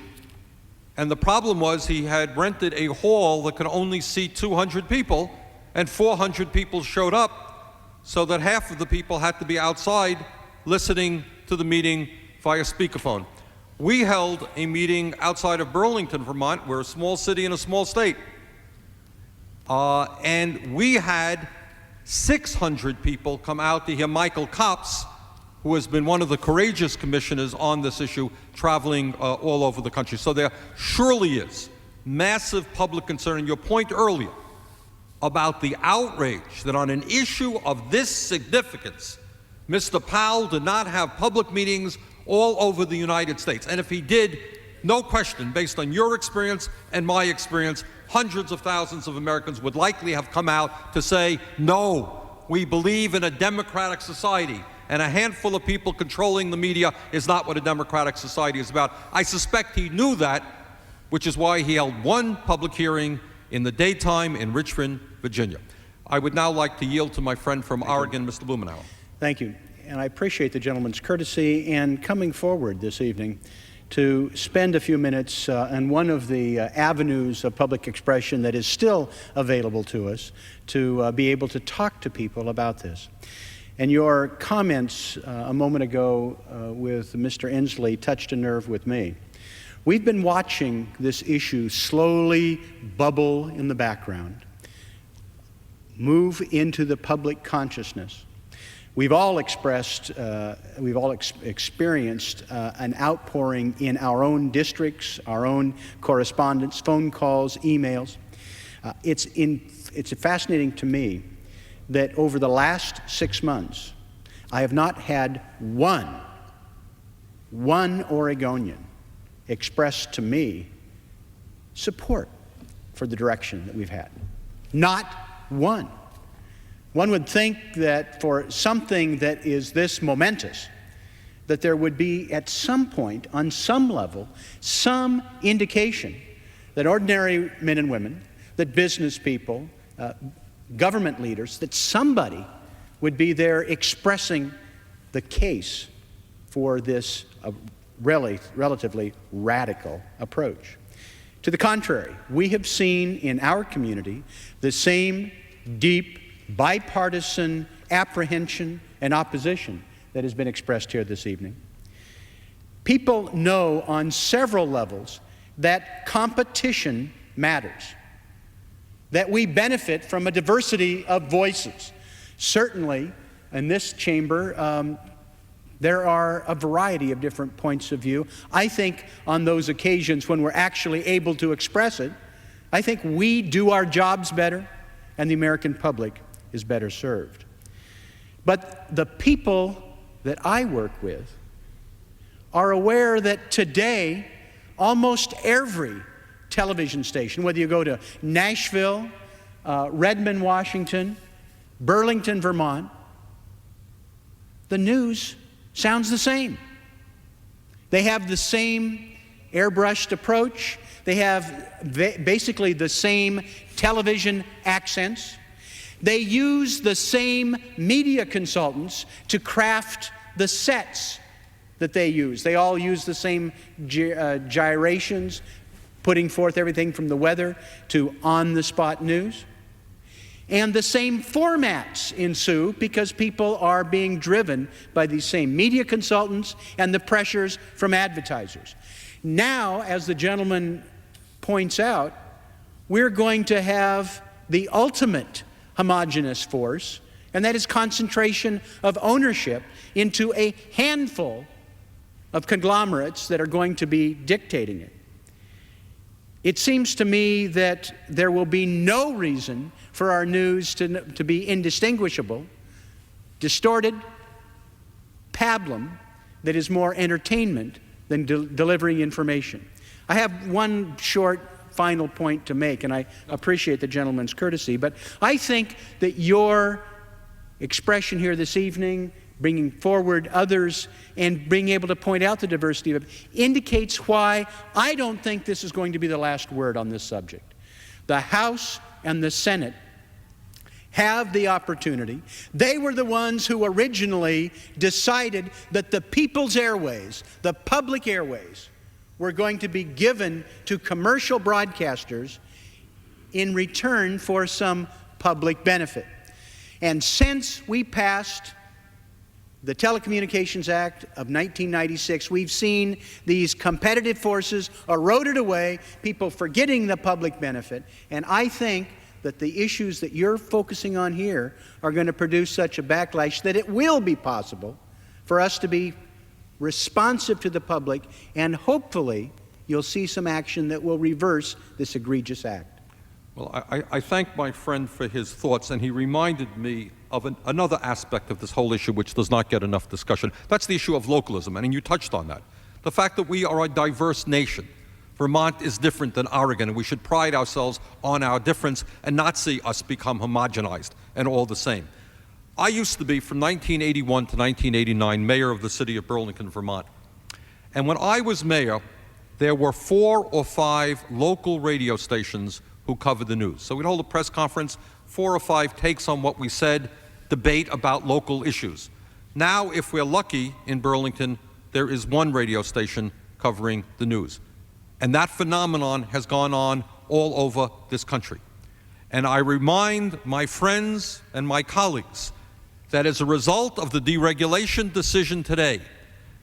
And the problem was he had rented a hall that could only seat 200 people, and 400 people showed up, so that half of the people had to be outside listening to the meeting via speakerphone. we held a meeting outside of Burlington, Vermont. We're a small city in a small state. And we had 600 people come out to hear Michael Copps, who has been one of the courageous commissioners on this issue, traveling all over the country. So there surely is massive public concern. And your point earlier about the outrage that on an issue of this significance, Mr. Powell did not have public meetings all over the United States. And if he did, no question, based on your experience and my experience, hundreds of thousands of Americans would likely have come out to say, no, we believe in a democratic society, and a handful of people controlling the media is not what a democratic society is about. I suspect he knew that, which is why he held one public hearing in the daytime in Richmond, Virginia. I would now like to yield to my friend from Oregon, Mr. Blumenauer. Thank you. And I appreciate the gentleman's courtesy and coming forward this evening to spend a few minutes on one of the avenues of public expression that is still available to us to be able to talk to people about this. And your comments a moment ago with Mr. Inslee touched a nerve with me. We've been watching this issue slowly bubble in the background, move into the public consciousness. We've all experienced an outpouring in our own districts, our own correspondence, phone calls, emails. It's fascinating to me that over the last 6 months, I have not had one Oregonian express to me support for the direction that we've had. Not one. One would think that for something that is this momentous, that there would be at some point, on some level, some indication that ordinary men and women, that business people, government leaders, that somebody would be there expressing the case for this relatively radical approach. To the contrary, we have seen in our community the same deep bipartisan apprehension and opposition that has been expressed here this evening. People know on several levels that competition matters, that we benefit from a diversity of voices. Certainly, in this chamber, there are a variety of different points of view. I think on those occasions when we're actually able to express it, I think we do our jobs better and the American public is better served. But the people that I work with are aware that today, almost every television station, whether you go to Nashville, Redmond, Washington, Burlington, Vermont, the news sounds the same. They have the same airbrushed approach. They have basically the same television accents. They use the same media consultants to craft the sets that they use. They all use the same gyrations, putting forth everything from the weather to on-the-spot news. And the same formats ensue because people are being driven by these same media consultants and the pressures from advertisers. Now, as the gentleman points out, we're going to have the ultimate homogeneous force, and that is concentration of ownership into a handful of conglomerates that are going to be dictating it. It seems to me that there will be no reason for our news to be indistinguishable, distorted, pablum that is more entertainment than delivering information. I have one short final point to make, and I appreciate the gentleman's courtesy, but I think that your expression here this evening, bringing forward others and being able to point out the diversity of it, indicates why I don't think this is going to be the last word on this subject. The House and the Senate have the opportunity. They were the ones who originally decided that the people's airways, the public airways, were going to be given to commercial broadcasters in return for some public benefit. And since we passed the Telecommunications Act of 1996, we've seen these competitive forces eroded away, people forgetting the public benefit, and I think that the issues that you're focusing on here are going to produce such a backlash that it will be possible for us to be responsive to the public, and hopefully you'll see some action that will reverse this egregious act. Well, I thank my friend for his thoughts, and he reminded me of another aspect of this whole issue which does not get enough discussion. That's the issue of localism, and you touched on that. The fact that we are a diverse nation. Vermont is different than Oregon, and we should pride ourselves on our difference and not see us become homogenized and all the same. I used to be, from 1981 to 1989, mayor of the city of Burlington, Vermont. And when I was mayor, there were 4 or 5 local radio stations who covered the news. So we'd hold a press conference, 4 or 5 takes on what we said, debate about local issues. Now, if we're lucky in Burlington, there is 1 radio station covering the news. And that phenomenon has gone on all over this country. And I remind my friends and my colleagues that as a result of the deregulation decision today,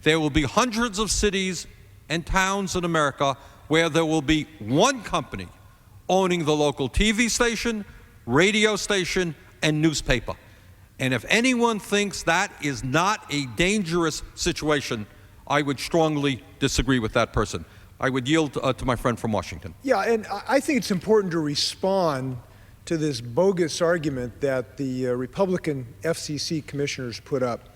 there will be hundreds of cities and towns in America where there will be 1 company owning the local TV station, radio station, and newspaper. And if anyone thinks that is not a dangerous situation, I would strongly disagree with that person. I would yield to my friend from Washington. Yeah, and I think it's important to respond to this bogus argument that the Republican FCC commissioners put up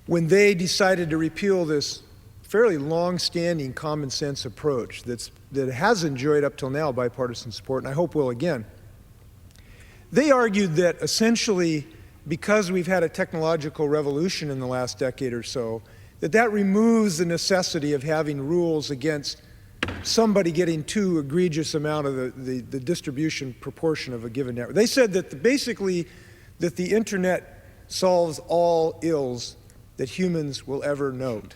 when they decided to repeal this fairly long-standing common sense approach that has enjoyed up till now bipartisan support, and I hope will again. They argued that essentially, because we've had a technological revolution in the last decade or so, that removes the necessity of having rules against somebody getting too egregious amount of the distribution proportion of a given network. They said that basically that the internet solves all ills that humans will ever note.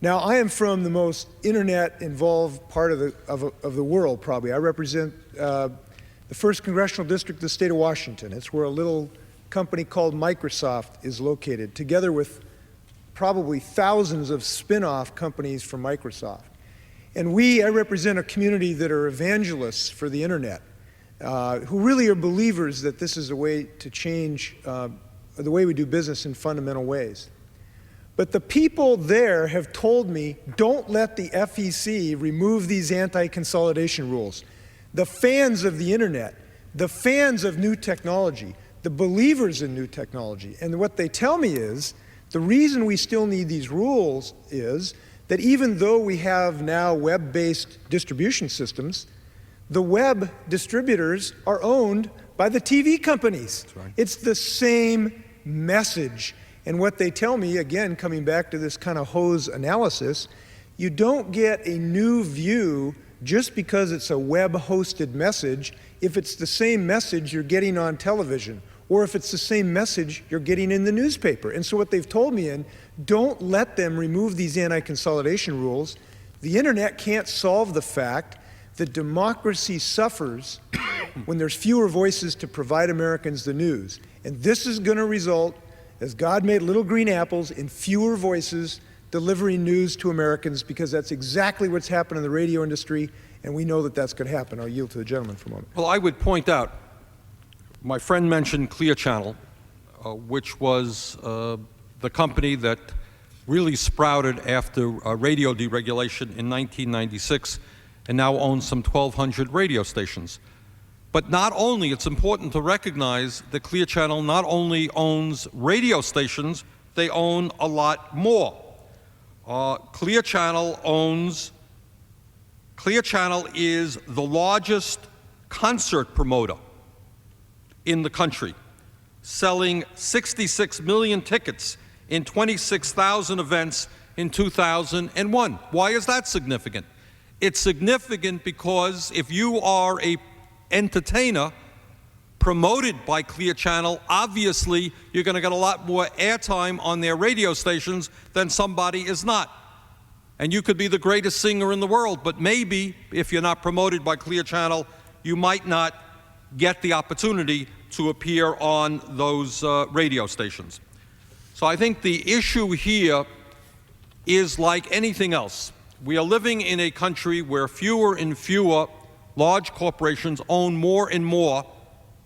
Now, I am from the most internet-involved part of the world, probably. I represent the 1st Congressional District of the state of Washington. It's where a little company called Microsoft is located, together with probably thousands of spin-off companies from Microsoft. And I represent a community that are evangelists for the internet, who really are believers that this is a way to change the way we do business in fundamental ways. But the people there have told me, don't let the FEC remove these anti-consolidation rules. The fans of the internet, the fans of new technology, the believers in new technology, and what they tell me is, the reason we still need these rules is that even though we have now web-based distribution systems, the web distributors are owned by the TV companies. That's right. It's the same message. And what they tell me, again, coming back to this kind of hose analysis, you don't get a new view just because it's a web-hosted message if it's the same message you're getting on television, or if it's the same message you're getting in the newspaper. And so what they've told me don't let them remove these anti-consolidation rules. The internet can't solve the fact that democracy suffers when there's fewer voices to provide Americans the news. And this is going to result, as God made little green apples, in fewer voices delivering news to Americans, because that's exactly what's happened in the radio industry, and we know that that's going to happen. I'll yield to the gentleman for a moment. Well, I would point out, my friend mentioned Clear Channel, which was the company that really sprouted after radio deregulation in 1996 and now owns some 1,200 radio stations. But not only, it's important to recognize that Clear Channel not only owns radio stations, they own a lot more. Clear Channel is the largest concert promoter in the country, selling 66 million tickets in 26,000 events in 2001. Why is that significant? It's significant because if you are an entertainer promoted by Clear Channel, obviously you're going to get a lot more airtime on their radio stations than somebody is not. And you could be the greatest singer in the world, but maybe if you're not promoted by Clear Channel, you might not get the opportunity to appear on those radio stations. So I think the issue here is like anything else. We are living in a country where fewer and fewer large corporations own more and more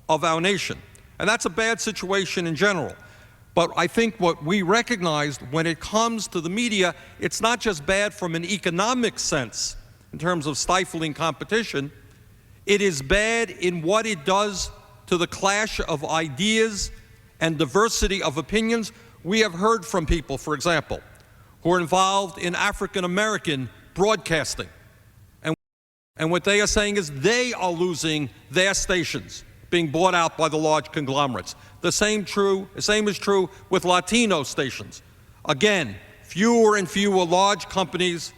of our nation. And that's a bad situation in general. But I think what we recognized when it comes to the media, it's not just bad from an economic sense in terms of stifling competition. It is bad in what it does to the clash of ideas and diversity of opinions. We have heard from people, for example, who are involved in African American broadcasting. And what they are saying is they are losing their stations, being bought out by the large conglomerates. The same is true with Latino stations. Again, fewer and fewer large companies,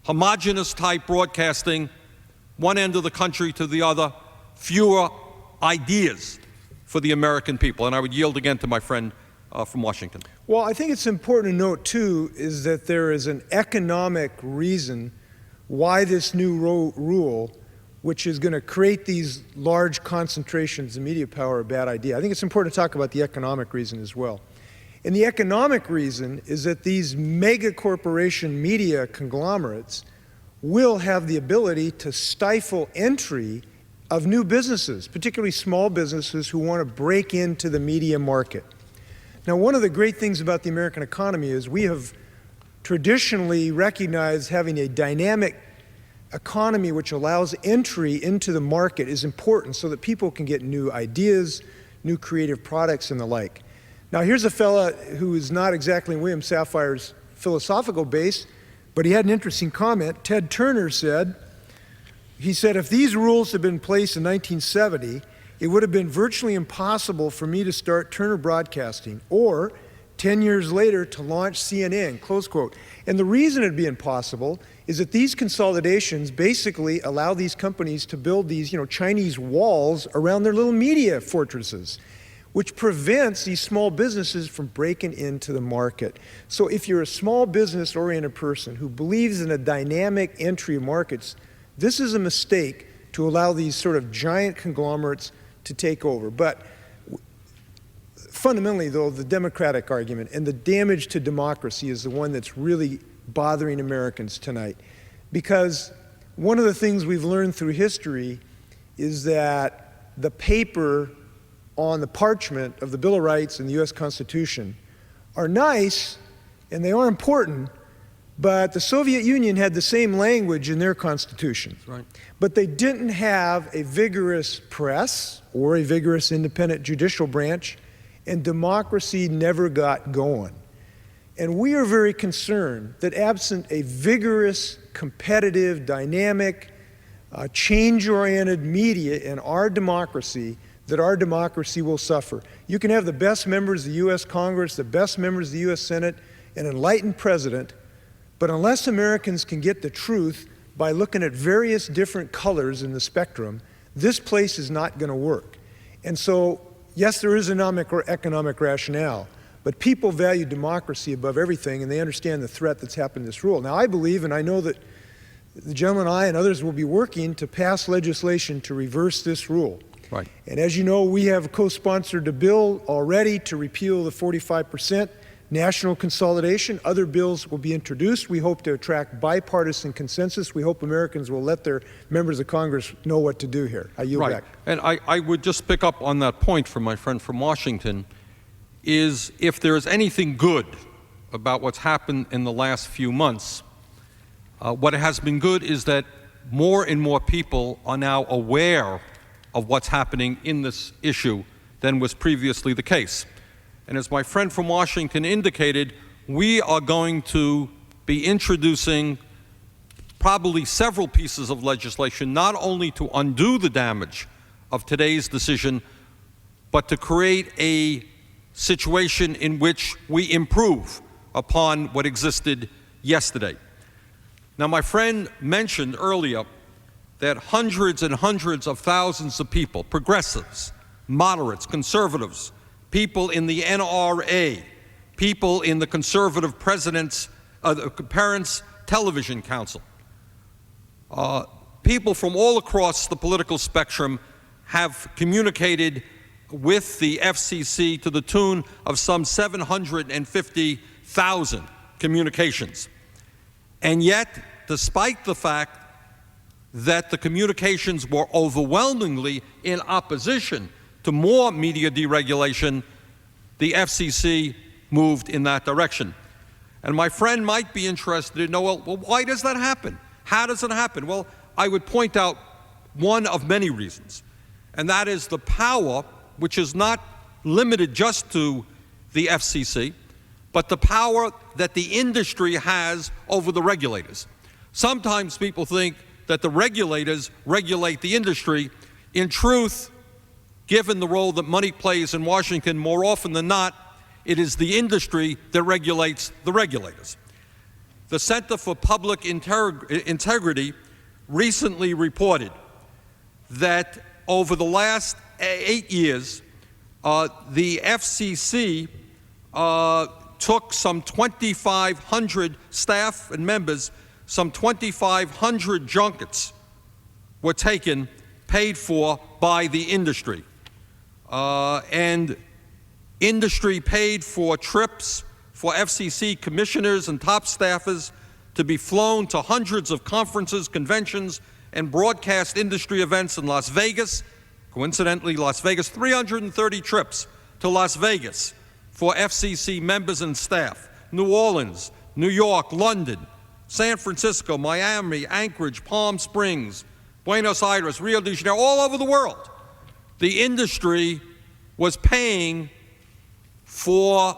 homogenous type broadcasting, one end of the country to the other, fewer ideas for the American people. And I would yield again to my friend from Washington. Well, I think it's important to note, too, is that there is an economic reason why this new rule, which is going to create these large concentrations of media power, a bad idea. I think it's important to talk about the economic reason as well. And the economic reason is that these mega corporation media conglomerates will have the ability to stifle entry of new businesses, particularly small businesses who want to break into the media market. Now, one of the great things about the American economy is we have traditionally recognized having a dynamic economy which allows entry into the market is important so that people can get new ideas, new creative products, and the like. Now, here's a fella who is not exactly William Safire's philosophical base, but he had an interesting comment. Ted Turner said, if these rules had been in place in 1970, it would have been virtually impossible for me to start Turner Broadcasting or 10 years later to launch CNN, close quote. And the reason it'd be impossible is that these consolidations basically allow these companies to build these, Chinese walls around their little media fortresses, which prevents these small businesses from breaking into the market. So if you're a small business-oriented person who believes in a dynamic entry of markets, this is a mistake to allow these sort of giant conglomerates to take over. But fundamentally, though, the Democratic argument and the damage to democracy is the one that's really bothering Americans tonight. Because one of the things we've learned through history is that the paper on the parchment of the Bill of Rights and the U.S. Constitution are nice and they are important, but the Soviet Union had the same language in their constitution. Right. But they didn't have a vigorous press or a vigorous independent judicial branch, and democracy never got going. And we are very concerned that absent a vigorous, competitive, dynamic, change-oriented media in our democracy, that our democracy will suffer. You can have the best members of the U.S. Congress, the best members of the U.S. Senate, an enlightened president, but unless Americans can get the truth by looking at various different colors in the spectrum, this place is not going to work. And so, yes, there is economic rationale, but people value democracy above everything, and they understand the threat that's happened to this rule. Now, I believe, and I know that the gentleman and I and others will be working to pass legislation to reverse this rule. Right. And as you know, we have co-sponsored a bill already to repeal the 45% national consolidation. Other bills will be introduced. We hope to attract bipartisan consensus. We hope Americans will let their members of Congress know what to do here. I yield back. And I would just pick up on that point from my friend from Washington, is if there is anything good about what's happened in the last few months, what has been good is that more and more people are now aware of what's happening in this issue than was previously the case. And as my friend from Washington indicated, we are going to be introducing probably several pieces of legislation, not only to undo the damage of today's decision, but to create a situation in which we improve upon what existed yesterday. Now, my friend mentioned earlier that hundreds and hundreds of thousands of people, progressives, moderates, conservatives, people in the NRA, people in the conservative Parents Television Council, people from all across the political spectrum have communicated with the FCC to the tune of some 750,000 communications. And yet, despite the fact that the communications were overwhelmingly in opposition to more media deregulation, the FCC moved in that direction. And my friend might be interested to know, well, why does that happen? How does it happen? Well, I would point out one of many reasons, and that is the power, which is not limited just to the FCC, but the power that the industry has over the regulators. Sometimes people think that the regulators regulate the industry. In truth, given the role that money plays in Washington, more often than not, it is the industry that regulates the regulators. The Center for Public Integrity recently reported that over the last 8 years, the FCC took some 2,500 staff and members, some 2,500 junkets were taken, paid for by the industry. And industry paid for trips for FCC commissioners and top staffers to be flown to hundreds of conferences, conventions, and broadcast industry events in Las Vegas. Coincidentally, Las Vegas, 330 trips to Las Vegas for FCC members and staff. New Orleans, New York, London, San Francisco, Miami, Anchorage, Palm Springs, Buenos Aires, Rio de Janeiro, all over the world. The industry was paying for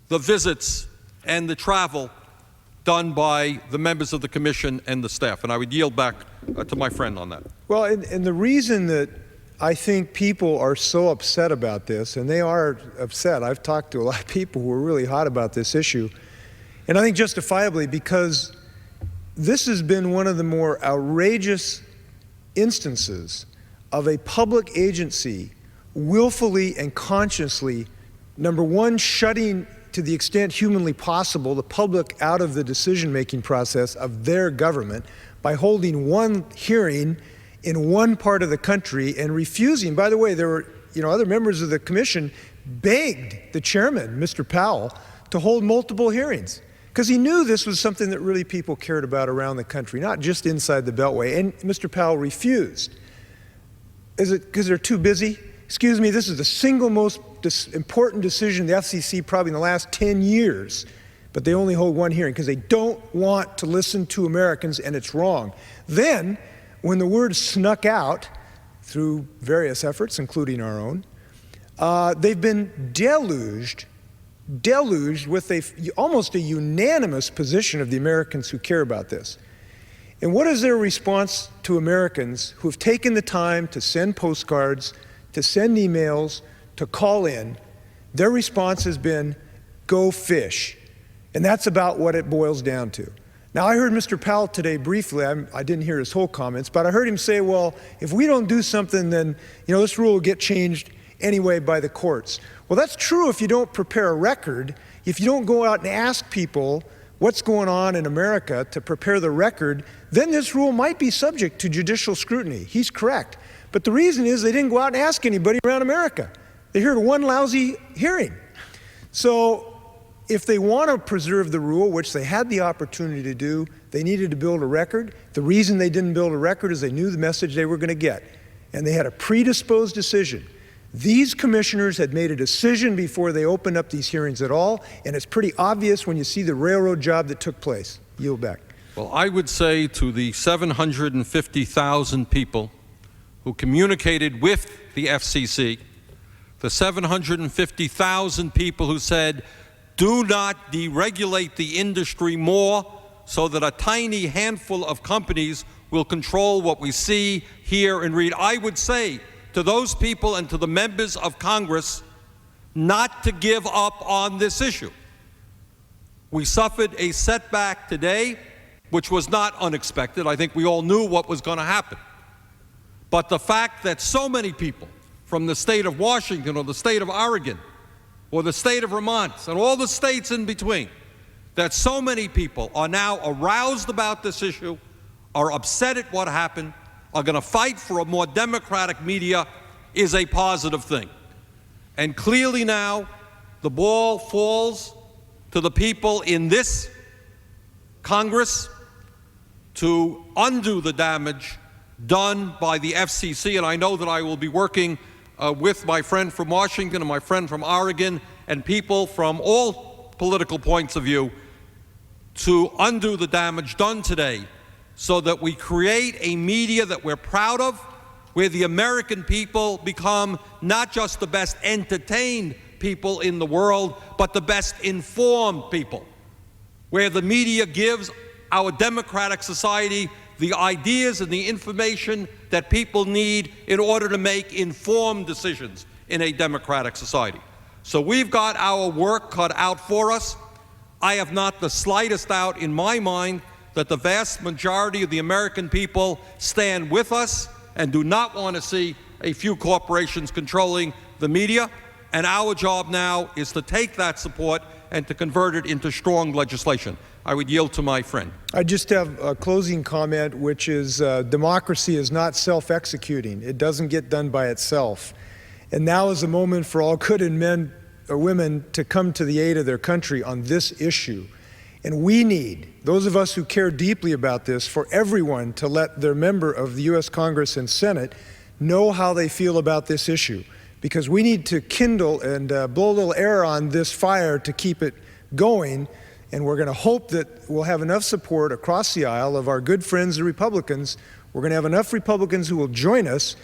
the visits and the travel done by the members of the commission and the staff. And I would yield back to my friend on that. Well, and the reason that I think people are so upset about this, and they are upset, I've talked to a lot of people who are really hot about this issue, and I think justifiably, because this has been one of the more outrageous instances of a public agency willfully and consciously, number one, shutting, to the extent humanly possible, the public out of the decision-making process of their government by holding one hearing in one part of the country and refusing. By the way, there were, other members of the commission begged the chairman, Mr. Powell, to hold multiple hearings because he knew this was something that really people cared about around the country, not just inside the Beltway. And Mr. Powell refused. Is it because they're too busy? Excuse me, this is the single most important decision the FCC probably in the last 10 years, but they only hold one hearing because they don't want to listen to Americans, and it's wrong. Then, when the word snuck out through various efforts, including our own, they've been deluged with almost a unanimous position of the Americans who care about this. And what is their response to Americans who have taken the time to send postcards, to send emails, to call in? Their response has been, go fish. And that's about what it boils down to. Now, I heard Mr. Powell today briefly. I didn't hear his whole comments, but I heard him say, well, if we don't do something, then this rule will get changed anyway by the courts. Well, that's true if you don't prepare a record, if you don't go out and ask people what's going on in America to prepare the record, then this rule might be subject to judicial scrutiny. He's correct. But the reason is they didn't go out and ask anybody around America. They heard one lousy hearing. So if they want to preserve the rule, which they had the opportunity to do, they needed to build a record. The reason they didn't build a record is they knew the message they were going to get. And they had a predisposed decision. These commissioners had made a decision before they opened up these hearings at all, and it's pretty obvious when you see the railroad job that took place. Yield back. Well, I would say to the 750,000 people who communicated with the FCC, the 750,000 people who said, do not deregulate the industry more so that a tiny handful of companies will control what we see, hear, and read. I would say to those people and to the members of Congress not to give up on this issue. We suffered a setback today, which was not unexpected. I think we all knew what was going to happen. But the fact that so many people from the state of Washington or the state of Oregon or the state of Vermont and all the states in between, that so many people are now aroused about this issue, are upset at what happened, are going to fight for a more democratic media, is a positive thing. And clearly now, the ball falls to the people in this Congress to undo the damage done by the FCC, and I know that I will be working with my friend from Washington and my friend from Oregon and people from all political points of view to undo the damage done today so that we create a media that we're proud of, where the American people become not just the best entertained people in the world, but the best informed people, where the media gives our democratic society the ideas and the information that people need in order to make informed decisions in a democratic society. So we've got our work cut out for us. I have not the slightest doubt in my mind that the vast majority of the American people stand with us and do not want to see a few corporations controlling the media. And our job now is to take that support and to convert it into strong legislation. I would yield to my friend. I just have a closing comment, which is democracy is not self-executing. It doesn't get done by itself. And now is a moment for all good men or women to come to the aid of their country on this issue. And we need, those of us who care deeply about this, for everyone to let their member of the U.S. Congress and Senate know how they feel about this issue. Because we need to kindle and blow a little air on this fire to keep it going. And we're going to hope that we'll have enough support across the aisle of our good friends, the Republicans. We're going to have enough Republicans who will join us